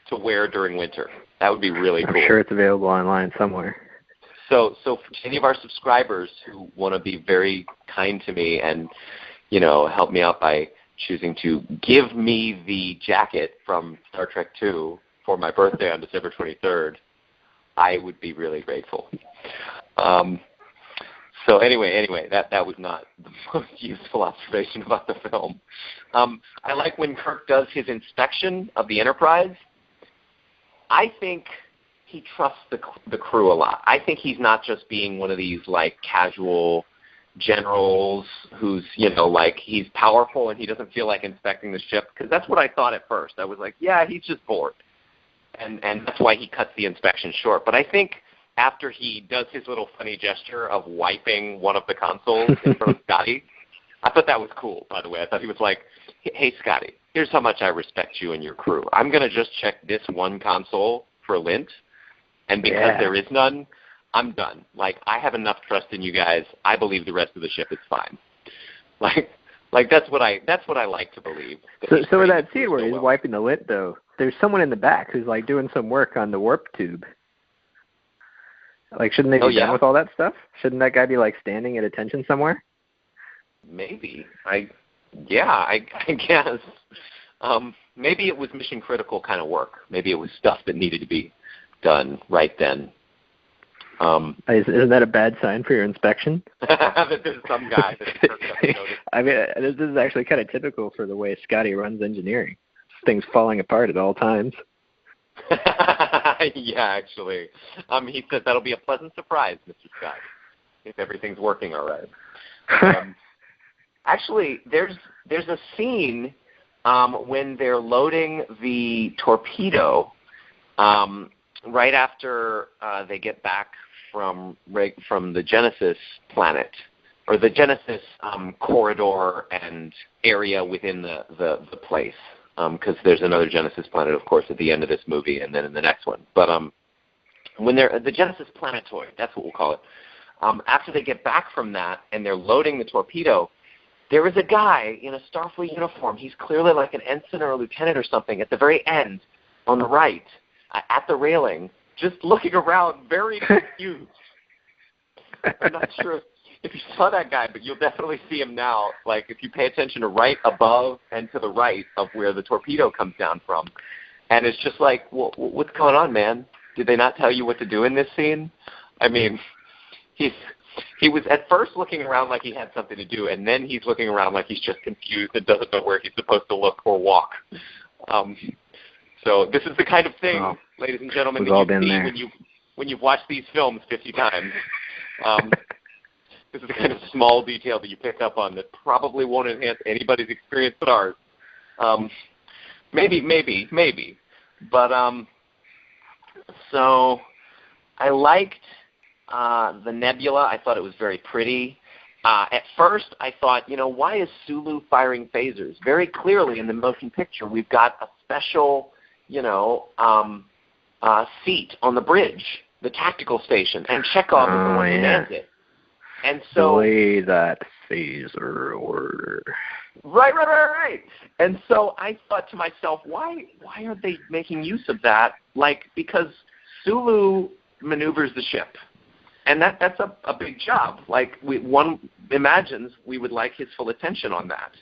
to wear during winter. That would be really cool. I'm sure it's available online somewhere. So for any of our subscribers who want to be very kind to me and, help me out by choosing to give me the jacket from Star Trek II for my birthday on December 23rd, I would be really grateful. So anyway, that was not the most useful observation about the film. I like when Kirk does his inspection of the Enterprise. I think he trusts the crew a lot. I think he's not just being one of these like casual generals who's, he's powerful and he doesn't feel like inspecting the ship, because that's what I thought at first. I was like, yeah, he's just bored. And that's why he cuts the inspection short. But I think after he does his little funny gesture of wiping one of the consoles in front of Scotty, I thought that was cool, by the way. I thought he was like, hey, Scotty, here's how much I respect you and your crew. I'm going to just check this one console for lint, and because there is none, I'm done. Like, I have enough trust in you guys. I believe the rest of the ship is fine. Like that's what I like to believe. So with that scene where he's wiping the lint, though, there's someone in the back who's like doing some work on the warp tube. Like, shouldn't they be done with all that stuff? Shouldn't that guy be like standing at attention somewhere? Maybe. I guess. Maybe it was mission critical kind of work. Maybe it was stuff that needed to be done right then. Isn't that a bad sign for your inspection? That there's some guy that noticed. I mean, this is actually kind of typical for the way Scotty runs engineering. Things falling apart at all times. Yeah, actually. He says that'll be a pleasant surprise, Mr. Scott, if everything's working all right. Actually, there's a scene when they're loading the torpedo right after they get back from the Genesis planet, or the Genesis corridor and area within the place. because there's another Genesis planet, of course, at the end of this movie and then in the next one. But when they're the Genesis planetoid, that's what we'll call it. After they get back from that and they're loading the torpedo, there is a guy in a Starfleet uniform. He's clearly like an ensign or a lieutenant or something at the very end on the right at the railing, just looking around very confused. I'm not sure if you saw that guy, but you'll definitely see him now. Like if you pay attention to right above and to the right of where the torpedo comes down from. And it's just like, well, what's going on, man? Did they not tell you what to do in this scene? I mean, he was at first looking around like he had something to do, and then he's looking around like he's just confused and doesn't know where he's supposed to look or walk. So this is the kind of thing, ladies and gentlemen, that you see when you've watched these films 50 times. This is the kind of small detail that you pick up on that probably won't enhance anybody's experience but ours. Maybe. But so I liked the nebula. I thought it was very pretty. At first, I thought, why is Sulu firing phasers? Very clearly in the motion picture, we've got a special, seat on the bridge, the tactical station, and Chekhov is the one who mans it. And so delay that phaser order. Right. And so I thought to myself, why aren't they making use of that? Like, because Sulu maneuvers the ship. And that's a big job. Like, one imagines we would like his full attention on that.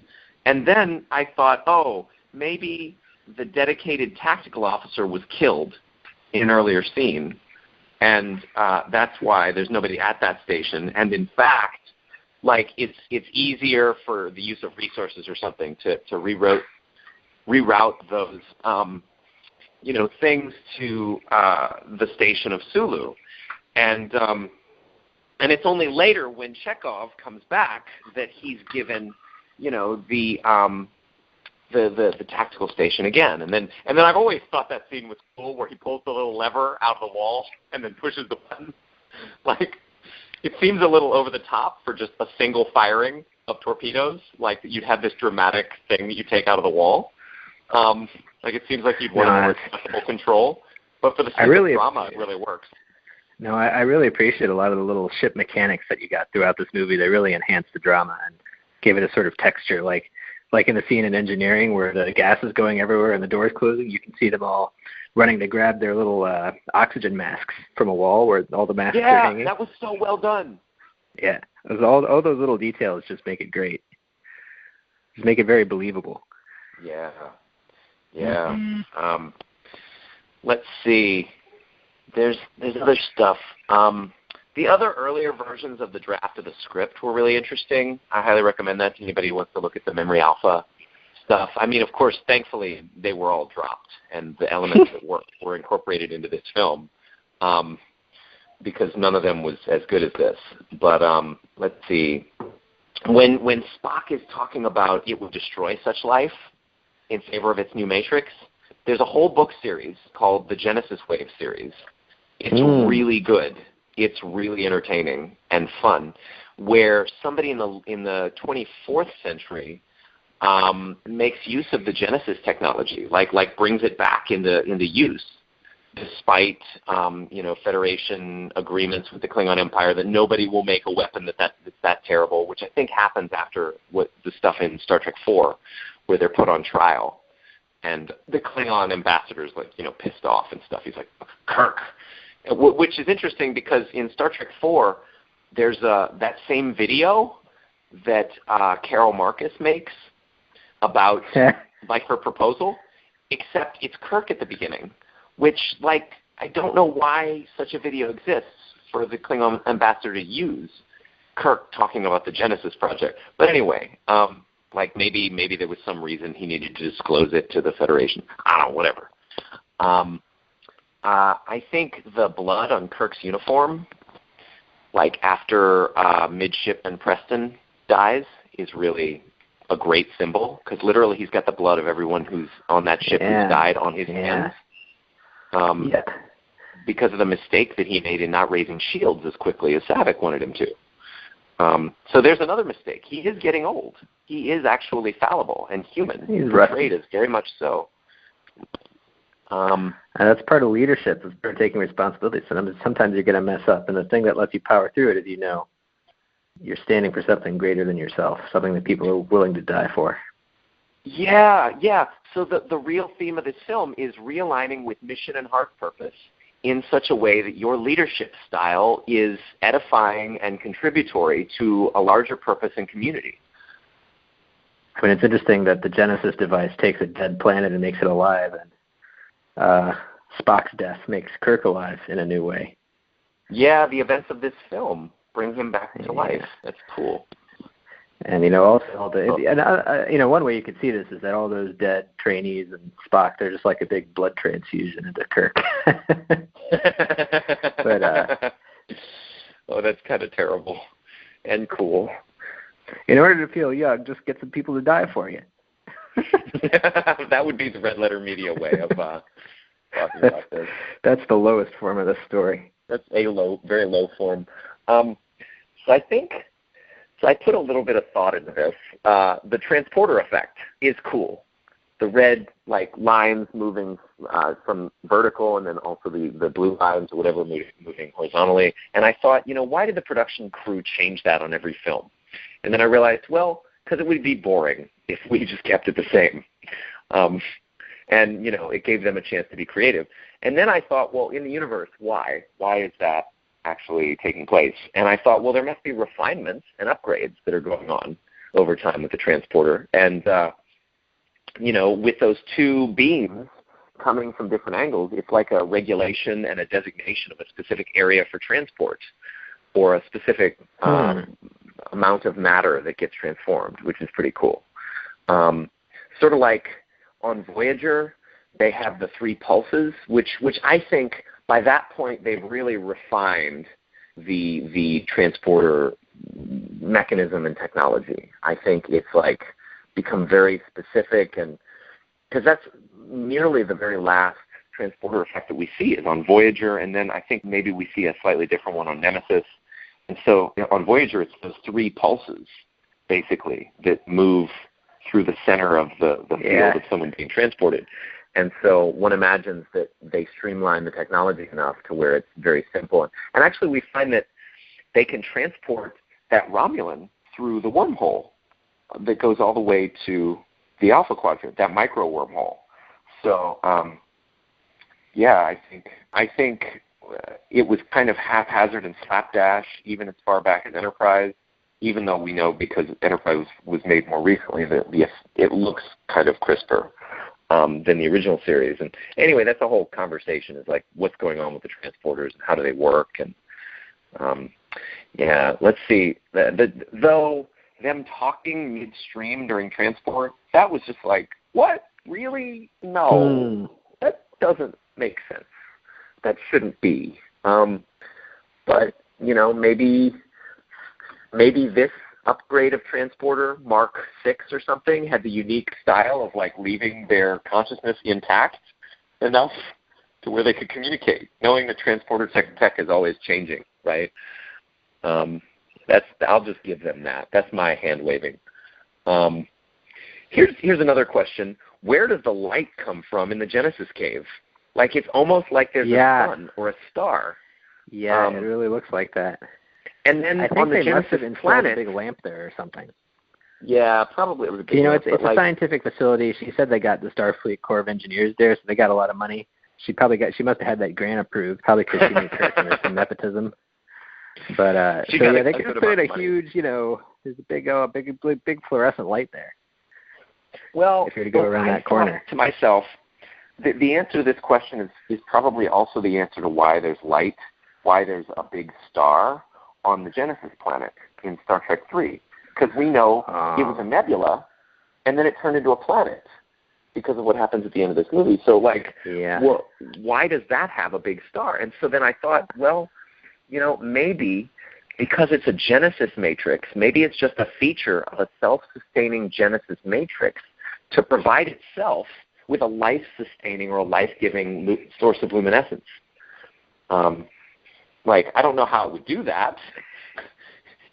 And then I thought, maybe the dedicated tactical officer was killed in an earlier scene, and that's why there's nobody at that station. And in fact, like, it's easier for the use of resources or something to reroute those things to the station of Sulu. And it's only later when Chekhov comes back that he's given, the tactical station again. And then I've always thought that scene was cool, where he pulls the little lever out of the wall and then pushes the button. Like, it seems a little over the top for just a single firing of torpedoes. Like, you'd have this dramatic thing that you take out of the wall. Like, it seems like you'd want more accessible control. But for the sake of drama, it really works. No, I really appreciate a lot of the little ship mechanics that you got throughout this movie. They really enhanced the drama and gave it a sort of texture. Like in the scene in Engineering where the gas is going everywhere and the door's closing, you can see them all running to grab their little oxygen masks from a wall where all the masks are hanging. Yeah, that was so well done. Yeah, it was all those little details just make it great. Just make it very believable. Yeah. Mm-hmm. Let's see. There's other stuff. The other earlier versions of the draft of the script were really interesting. I highly recommend that to anybody who wants to look at the Memory Alpha stuff. I mean, of course, thankfully, they were all dropped, and the elements that were incorporated into this film, because none of them was as good as this. But let's see. When Spock is talking about it would destroy such life in favor of its new matrix, there's a whole book series called the Genesis Wave series. It's really good. It's really entertaining and fun, where somebody in the 24th century makes use of the Genesis technology, like brings it back into use, despite Federation agreements with the Klingon Empire that nobody will make a weapon that's that terrible, which I think happens after what the stuff in Star Trek IV, where they're put on trial. And the Klingon ambassador's pissed off and stuff. He's like, Kirk. Which is interesting because in Star Trek IV, there's that same video that Carol Marcus makes about like her proposal, except it's Kirk at the beginning, which I don't know why such a video exists for the Klingon ambassador to use Kirk talking about the Genesis project. But anyway, maybe there was some reason he needed to disclose it to the Federation. I don't know, whatever. I think the blood on Kirk's uniform, after Midshipman Preston dies, is really a great symbol, because literally he's got the blood of everyone who's on that ship who's died on his hands. Because of the mistake that he made in not raising shields as quickly as Saavik wanted him to. So there's another mistake. He is getting old. He is actually fallible and human. He's portrayed as very much so. And that's part of leadership, is part of taking responsibility. Sometimes you're going to mess up, and the thing that lets you power through it is you're standing for something greater than yourself, something that people are willing to die for. Yeah. So the real theme of this film is realigning with mission and heart purpose in such a way that your leadership style is edifying and contributory to a larger purpose and community. I mean, it's interesting that the Genesis device takes a dead planet and makes it alive, and Spock's death makes Kirk alive in a new way. Yeah, the events of this film bring him back to life. That's cool. And one way you could see this is that all those dead trainees and Spock, they're just like a big blood transfusion into Kirk. But oh, that's kind of terrible and cool. In order to feel young, just get some people to die for you. That would be the Red Letter Media way of talking about this. That's the lowest form of the story. That's a very low form. So I put a little bit of thought into this. The transporter effect is cool. The red lines moving from vertical, and then also the blue lines or whatever moving horizontally. And I thought, why did the production crew change that on every film? And then I realized, well, because it would be boring if we just kept it the same. And it gave them a chance to be creative. And then I thought, well, in the universe, why? Why is that actually taking place? And I thought, well, there must be refinements and upgrades that are going on over time with the transporter. And, with those two beams coming from different angles, it's like a regulation and a designation of a specific area for transport or a specific amount of matter that gets transformed, which is pretty cool. Sort of like on Voyager, they have the 3 pulses, which I think by that point they've really refined the transporter mechanism and technology. I think it's become very specific, and because that's nearly the very last transporter effect that we see is on Voyager, and then I think maybe we see a slightly different one on Nemesis. And so on Voyager, it's those 3 pulses, basically, that move through the center of the field of someone being transported. And so one imagines that they streamline the technology enough to where it's very simple. And actually we find that they can transport that Romulan through the wormhole that goes all the way to the Alpha Quadrant, that micro wormhole. So, I think it was kind of haphazard and slapdash even as far back as Enterprise, even though we know because Enterprise was made more recently that it looks kind of crisper than the original series. And anyway, that's a whole conversation, is what's going on with the transporters and how do they work. And let's see. Though them talking midstream during transport, that was just what? Really? No. That doesn't make sense. That shouldn't be. But, maybe this upgrade of transporter, Mark 6 or something, had the unique style of leaving their consciousness intact enough to where they could communicate, knowing that transporter tech is always changing, right? I'll just give them that. That's my hand waving. Here's another question. Where does the light come from in the Genesis cave? It's almost like there's a sun or a star. Yeah, it really looks like that. And then I think on the they Genesis must have installed planet, a big lamp there or something. Yeah, probably it was a big lamp. It's a scientific facility. She said they got the Starfleet Corps of Engineers there, so they got a lot of money. She must have had that grant approved, probably because she knew Kirk and there's some nepotism. But they could have put in a huge, there's a big fluorescent light there. Well, if you're to go around that corner. To myself, the answer to this question is probably also the answer to why there's light, why there's a big star on the Genesis planet in Star Trek 3. Because we know it was a nebula, and then it turned into a planet because of what happens at the end of this movie. So, well, why does that have a big star? And so then I thought, well, maybe because it's a Genesis matrix, maybe it's just a feature of a self-sustaining Genesis matrix to provide itself with a life-sustaining or a life-giving source of luminescence. I don't know how it would do that.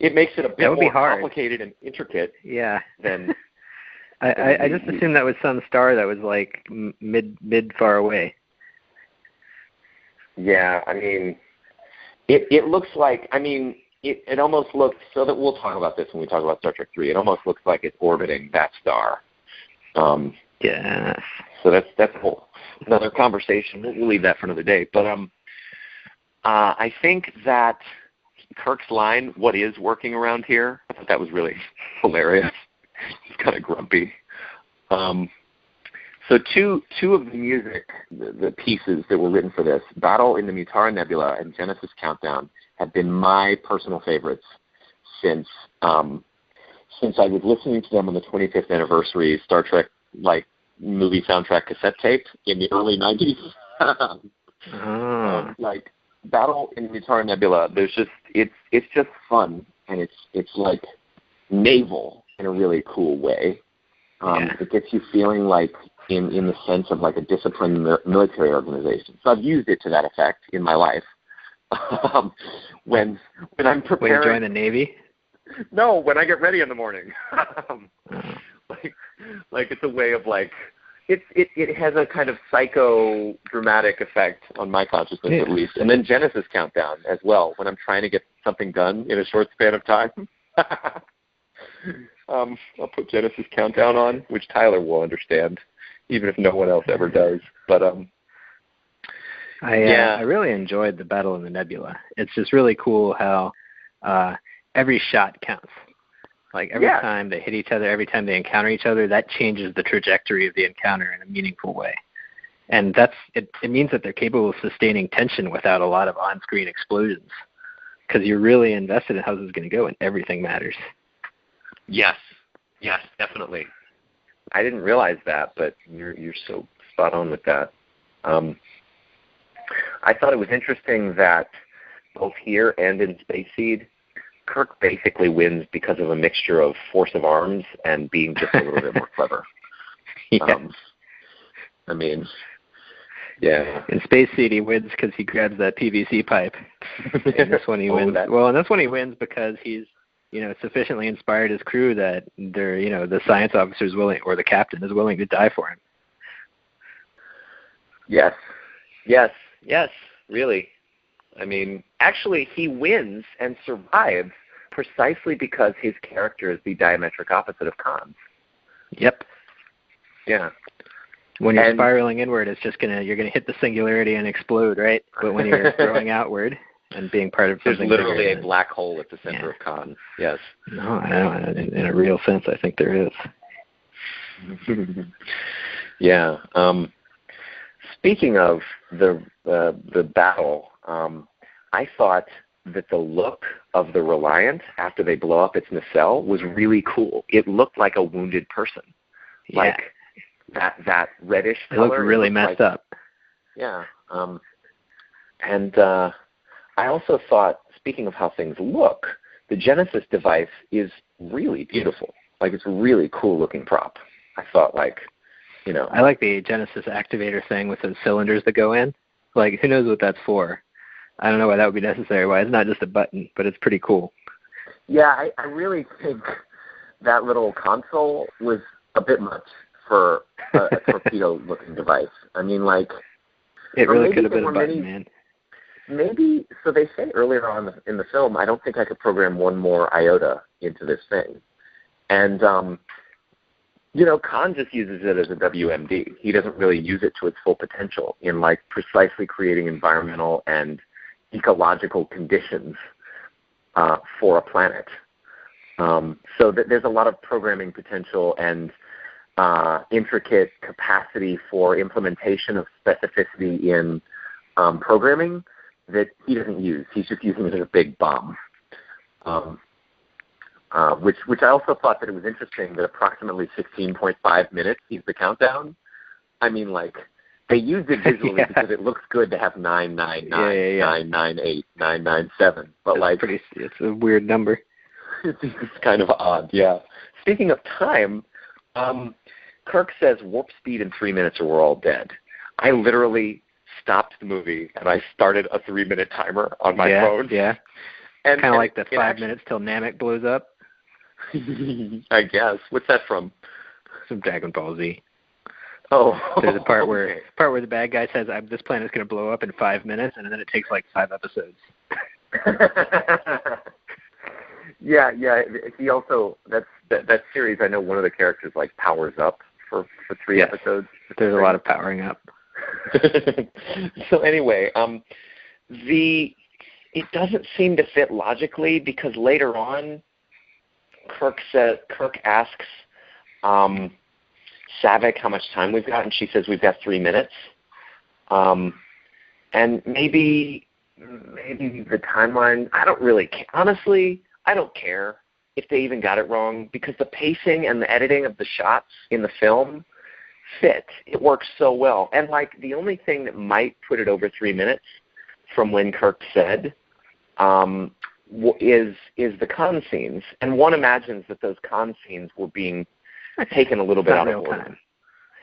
it makes it a bit more hard. complicated and intricate. Yeah. Than I just assumed that was some star that was like mid far away. Yeah, I mean, it looks like, I mean, it almost looks, so that we'll talk about this when we talk about Star Trek 3, it almost looks like it's orbiting that star. Yes. So that's a whole another conversation. We'll leave that for another day. But I think that Kirk's line, "What is working around here?" I thought that was really hilarious. It's kind of grumpy. So two of the music, the pieces that were written for this, Battle in the Mutara Nebula and Genesis Countdown, have been my personal favorites since I was listening to them on the 25th anniversary Star Trek movie soundtrack cassette tape in the early 90s. Like Battle in the Mutara Nebula, it's just fun, and it's like naval in a really cool way. It gets you feeling like in the sense of like a disciplined military organization. So I've used it to that effect in my life. When I'm preparing. When you join the Navy? No, when I get ready in the morning. Like it's a way of like it has a kind of psychodramatic effect on my consciousness at least. And then Genesis Countdown as well, when I'm trying to get something done in a short span of time. I'll put Genesis Countdown on, which Tyler will understand, even if no one else ever does. But I really enjoyed the Battle in the Nebula. It's just really cool how every shot counts. Like every time they hit each other, every time they encounter each other, that changes the trajectory of the encounter in a meaningful way. And it means that they're capable of sustaining tension without a lot of on-screen explosions, because you're really invested in how this is going to go, and everything matters. Yes, definitely. I didn't realize that, but you're so spot on with that. I thought it was interesting that both here and in Space Seed, Kirk basically wins because of a mixture of force of arms and being just a little bit more clever. I mean, yeah. In Space Seed, he wins because he grabs that PVC pipe. In this one, he wins. Well, in this one, he wins because he's sufficiently inspired his crew that they're, the science officer is willing, or the captain is willing to die for him. Yes, really. I mean, actually, he wins and survives precisely because his character is the diametric opposite of Khan's. Yep. Yeah. When you're spiraling inward, you're gonna hit the singularity and explode, right? But when you're throwing outward and being part of something, there's literally a black hole at the center of Khan. Yes. No, I don't. In a real sense, I think there is. Yeah. Speaking of the battle, I thought that the look of the Reliant after they blow up its nacelle was really cool. It looked like a wounded person. Yeah. Like that reddish color. It looked really messed up. Yeah. And I also thought, speaking of how things look, the Genesis device is really beautiful. Like, it's a really cool looking prop. I thought, I like the Genesis activator thing with the cylinders that go in. Like, who knows what that's for? I don't know why that would be necessary. Why it's not just a button, but it's pretty cool. Yeah, I really think that little console was a bit much for a torpedo-looking device. I mean, it really could have been a button, man. Maybe, so they say earlier on in the film, I don't think I could program one more iota into this thing. And, Khan just uses it as a WMD. He doesn't really use it to its full potential in, precisely creating environmental and ecological conditions for a planet. So there's a lot of programming potential and intricate capacity for implementation of specificity in programming that he doesn't use. He's just using it as a big bomb. Which I also thought that it was interesting that approximately 16.5 minutes is the countdown. I mean, they used it visually because it looks good to have 999, 998, 997. But it's a weird number. It's kind of odd, yeah. Speaking of time, Kirk says warp speed in 3 minutes or we're all dead. I literally stopped the movie and I started a 3-minute timer on my phone. Yeah. And kind of like the 5 actually, minutes till Namek blows up. I guess. What's that from? Some Dragon Ball Z. Oh, there's a part where okay. the bad guy says, "This planet's going to blow up in 5 minutes," and then it takes like 5 episodes. Yeah. He also that series. I know one of the characters like powers up for 3 episodes. There's a lot of powering up. So anyway, it doesn't seem to fit logically because later on, Kirk asks Saavik how much time we've got, and she says we've got 3 minutes. And maybe the timeline. I don't really honestly. I don't care if they even got it wrong because the pacing and the editing of the shots in the film fit. It works so well. And like the only thing that might put it over 3 minutes from when Kirk said is the con scenes. And one imagines that those con scenes were being taken a little bit out of order. Time.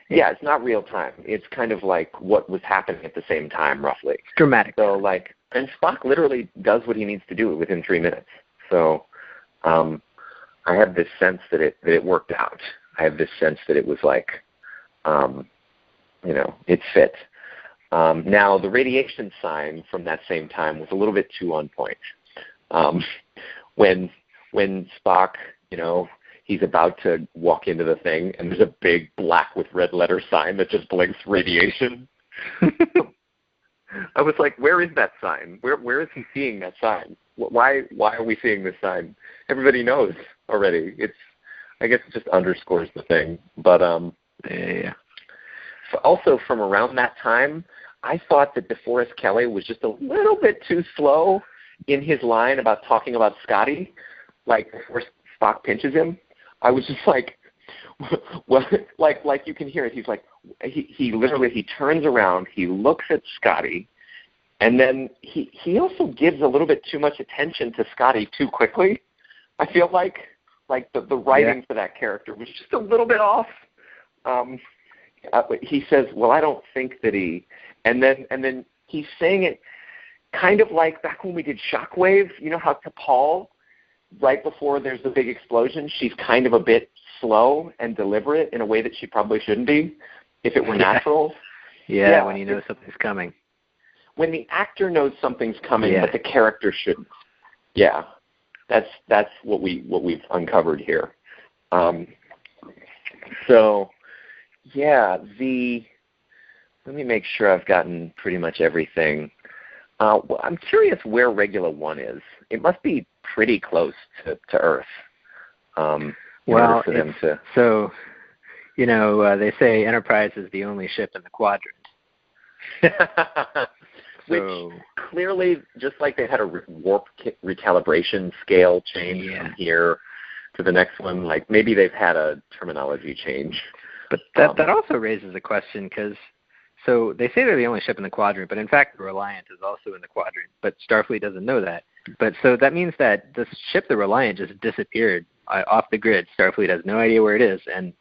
Yeah, it's not real time. It's kind of like what was happening at the same time, roughly. It's dramatic. So like, and Spock literally does what he needs to do within 3 minutes. So I have this sense that it worked out. I have this sense that it was like, it fit. Now, the radiation sign from that same time was a little bit too on point. When Spock, he's about to walk into the thing, and there's a big black with red letter sign that just blinks radiation. I was like, where is that sign? Where is he seeing that sign? Why are we seeing this sign? Everybody knows already. I guess it just underscores the thing. But yeah. Also from around that time, I thought that DeForest Kelley was just a little bit too slow in his line about talking about Scotty, like before Spock pinches him. I was just like, well, like you can hear it. He's like, he literally turns around, he looks at Scotty, and then he also gives a little bit too much attention to Scotty too quickly. I feel like the writing for that character was just a little bit off. He says, well, I don't think that he, and then he's saying it kind of like back when we did Shockwave, how T'Pol, right before there's the big explosion, she's kind of a bit slow and deliberate in a way that she probably shouldn't be if it were natural. Yeah, when you know something's coming. When the actor knows something's coming, but the character shouldn't. Yeah, that's what we've uncovered here. So, yeah, let me make sure I've gotten pretty much everything. Well, I'm curious where Regula 1 is. It must be pretty close to Earth. So, they say Enterprise is the only ship in the quadrant. Which clearly, just like they had a warp recalibration scale change from here to the next one, like maybe they've had a terminology change. But that also raises a question because, so they say they're the only ship in the quadrant, but in fact the Reliant is also in the quadrant, but Starfleet doesn't know that. But so that means that this ship, the Reliant, just disappeared off the grid. Starfleet has no idea where it is, and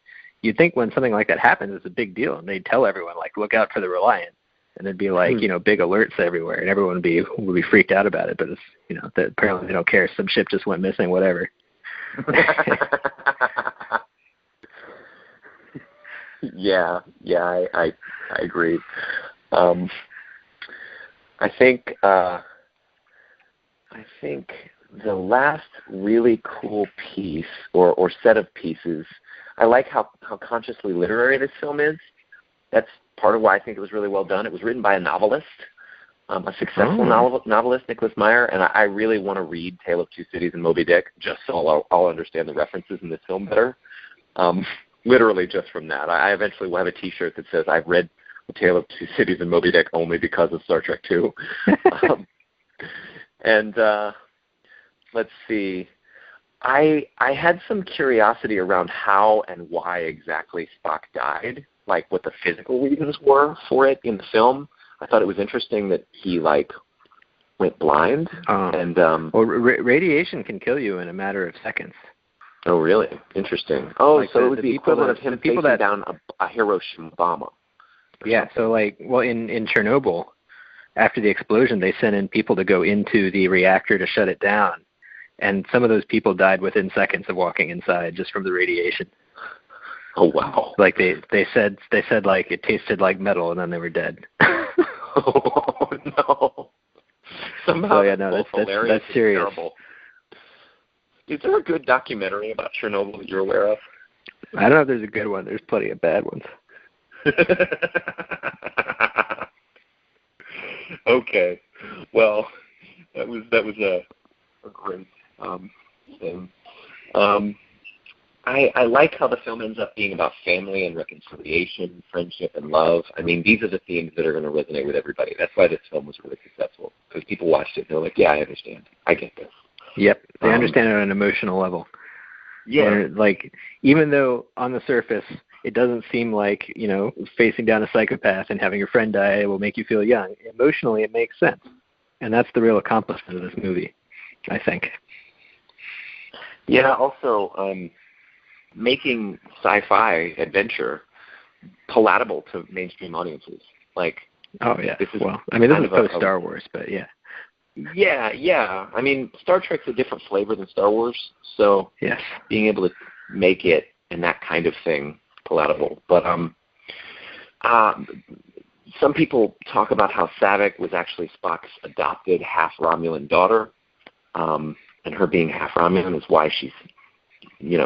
you'd think when something like that happens, it's a big deal, and they'd tell everyone, like, look out for the Reliant. And there'd be like, big alerts everywhere, and everyone would be freaked out about it. But it's, that apparently they don't care. Some ship just went missing, whatever. Yeah, I agree. I think the last really cool piece or set of pieces. I like how consciously literary this film is. That's part of why I think it was really well done. It was written by a novelist, a successful novelist, Nicholas Meyer, and I really want to read Tale of Two Cities and Moby Dick just so I'll understand the references in this film better. Literally just from that. I eventually will have a T-shirt that says, I've read The Tale of Two Cities and Moby Dick only because of Star Trek II. Let's see. I had some curiosity around how and why exactly Spock died, like what the physical reasons were for it in the film. I thought it was interesting that he went blind. Radiation can kill you in a matter of seconds. Oh, really? Interesting. Oh, so it was the equivalent of him facing down a Hiroshima bomb. Yeah, so in Chernobyl, after the explosion, they sent in people to go into the reactor to shut it down. And some of those people died within seconds of walking inside just from the radiation. Oh, wow. Like they said like it tasted like metal, and then they were dead. Oh, no. Somehow that's serious. Terrible. Is there a good documentary about Chernobyl that you're aware of? I don't know if there's a good one. There's plenty of bad ones. Okay. Well, that was a great thing. I like how the film ends up being about family and reconciliation, friendship and love. I mean, these are the themes that are going to resonate with everybody. That's why this film was really successful, because people watched it and they're like, yeah, I understand. I get this. Yep. They understand it on an emotional level. Yeah. And, like, even though on the surface it doesn't seem like, facing down a psychopath and having your friend die will make you feel young, emotionally it makes sense. And that's the real accomplishment of this movie, I think. Yeah, also, making sci-fi adventure palatable to mainstream audiences. Like, oh yeah, this is post-Star Wars, but yeah. Yeah. I mean, Star Trek's a different flavor than Star Wars, so yes, being able to make it and that kind of thing palatable. But some people talk about how Saavik was actually Spock's adopted half Romulan daughter, and her being half Romulan is why she's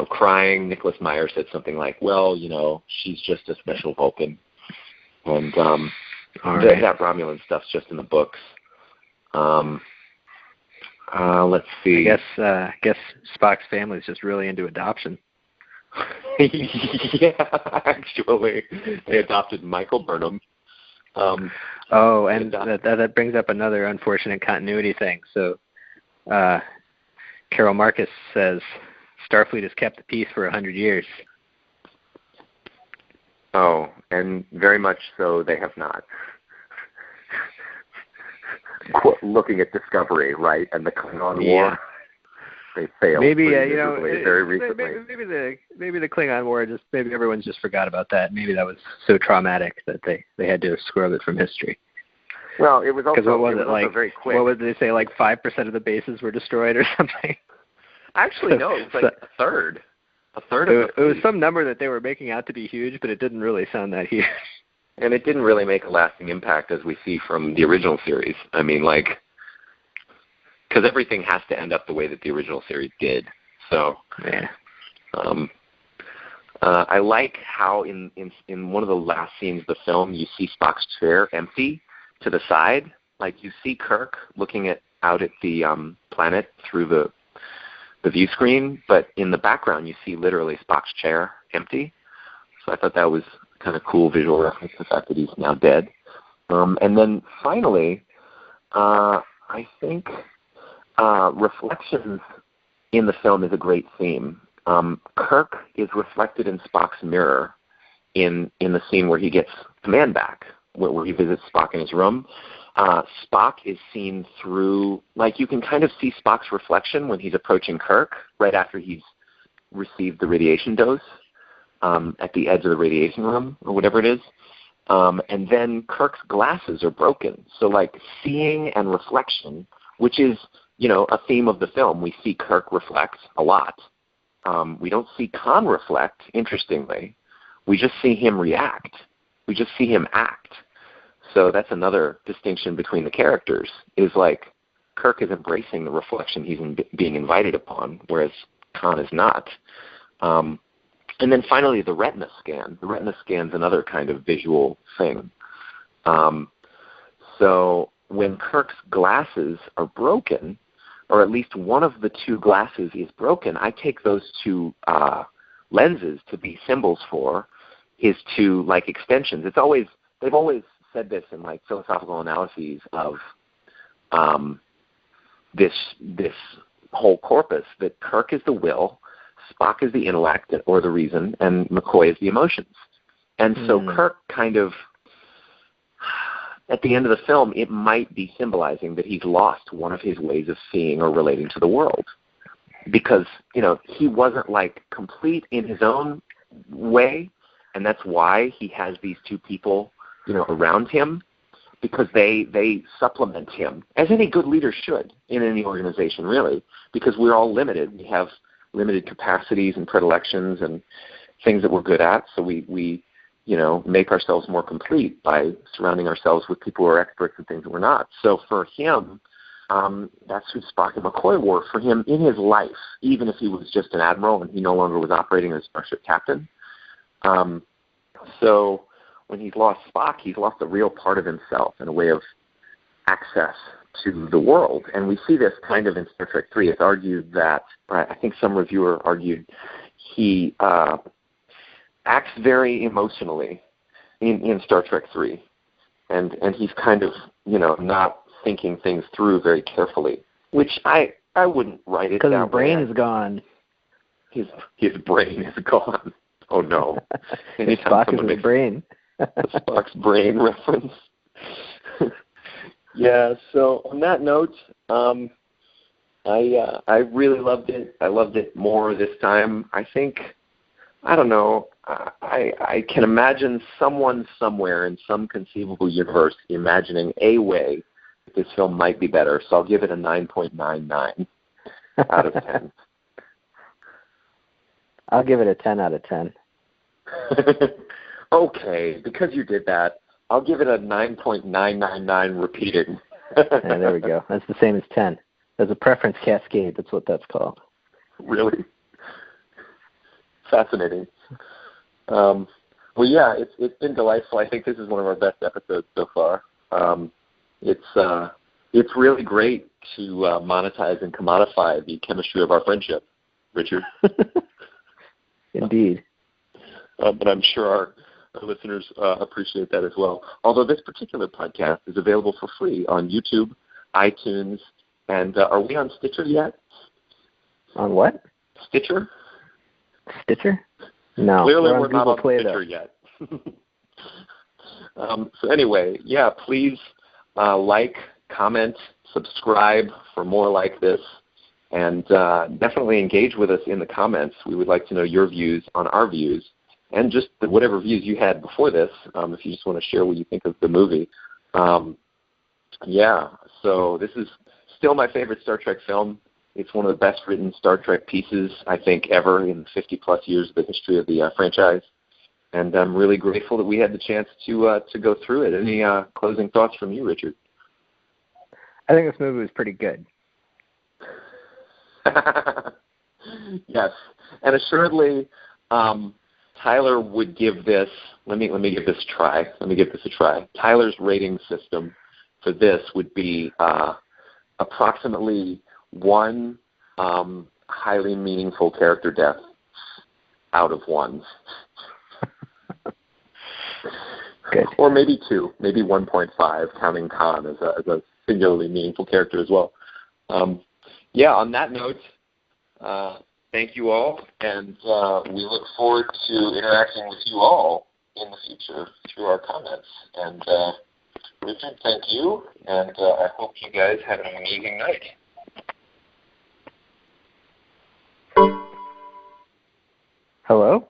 crying. Nicholas Meyer said something like, well, she's just a special Vulcan. And that Romulan stuff's just in the books. Let's see. I guess Spock's family's just really into adoption. Yeah, actually. They adopted Michael Burnham. And that brings up another unfortunate continuity thing. So Carol Marcus says Starfleet has kept the peace for 100 years. Oh, and very much so they have not. Looking at Discovery, right, and the Klingon War, they failed. Maybe very recently. Maybe the Klingon War maybe everyone's just forgot about that. Maybe that was so traumatic that they had to scrub it from history. Well, it was also very quick. What would they say? Like 5% of the bases were destroyed or something. Actually, no, it was like a third. A third of it was some number that they were making out to be huge, but it didn't really sound that huge. And it didn't really make a lasting impact, as we see from the original series. I mean, because everything has to end up the way that the original series did. So, yeah. I like how in one of the last scenes of the film, you see Spock's chair empty to the side. Like, you see Kirk looking out at the planet through the view screen, but in the background, you see literally Spock's chair empty. So I thought that was kind of cool visual reference to the fact that he's now dead. And then finally, I think reflections in the film is a great theme. Kirk is reflected in Spock's mirror in the scene where he gets command back, where he visits Spock in his room. Spock is seen through, you can kind of see Spock's reflection when he's approaching Kirk right after he's received the radiation dose. At the edge of the radiation room or whatever it is. And then Kirk's glasses are broken. So seeing and reflection, which is, a theme of the film. We see Kirk reflect a lot. We don't see Khan reflect, interestingly. We just see him react. We just see him act. So that's another distinction between the characters, is Kirk is embracing the reflection he's being invited upon, whereas Khan is not. And then finally, the retina scan. The retina scan's another kind of visual thing. So when Kirk's glasses are broken, or at least one of the two glasses is broken, I take those two lenses to be symbols for his two extensions. They've always said this in philosophical analyses of this whole corpus, that Kirk is the will, Spock is the intellect or the reason, and McCoy is the emotions. And so Kirk kind of, at the end of the film, it might be symbolizing that he's lost one of his ways of seeing or relating to the world. Because, he wasn't complete in his own way, and that's why he has these two people, around him. because they supplement him, as any good leader should in any organization, really, because we're all limited. We have limited capacities and predilections and things that we're good at, so we make ourselves more complete by surrounding ourselves with people who are experts in things that we're not. So for him, that's who Spock and McCoy were for him in his life, even if he was just an admiral and he no longer was operating as starship captain. So when he's lost Spock, he's lost a real part of himself and a way of access to the world. And we see this kind of in Star Trek 3. It's argued that, I think some reviewer argued, he acts very emotionally in Star Trek 3. And he's kind of, not thinking things through very carefully, which I wouldn't write it down. Because his brain is gone. His brain is gone. Oh, no. Spock is his brain. Spock's brain reference. Yeah, so on that note, I really loved it. I loved it more this time. I think, I don't know, I can imagine someone somewhere in some conceivable universe imagining a way that this film might be better, so I'll give it a 9.99 out of 10. I'll give it a 10 out of 10. Okay, because you did that, I'll give it a 9.999 repeated. Yeah, there we go. That's the same as 10. There's a preference cascade. That's what that's called. Really? Fascinating. Well, yeah, it's been delightful. I think this is one of our best episodes so far. It's really great to monetize and commodify the chemistry of our friendship, Richard. Indeed. But I'm sure our listeners appreciate that as well. Although this particular podcast is available for free on YouTube, iTunes, and are we on Stitcher yet? On what? Stitcher? Stitcher? No. Clearly we're not Google on Play, Stitcher yet. So anyway, yeah, please like, comment, subscribe for more like this, and definitely engage with us in the comments. We would like to know your views on our views, and just whatever views you had before this, if you just want to share what you think of the movie. Yeah, so this is still my favorite Star Trek film. It's one of the best written Star Trek pieces, I think, ever in the 50-plus years of the history of the franchise. And I'm really grateful that we had the chance to go through it. Any closing thoughts from you, Richard? I think this movie was pretty good. Yes, and assuredly, Tyler would give this. Let me give this a try. Tyler's rating system for this would be approximately one highly meaningful character death out of one. Good. Or maybe two, maybe 1.5, counting Khan as a singularly meaningful character as well. Yeah, on that note, thank you all, and we look forward to interacting with you all in the future through our comments. And Richard, thank you, and I hope you guys have an amazing night. Hello?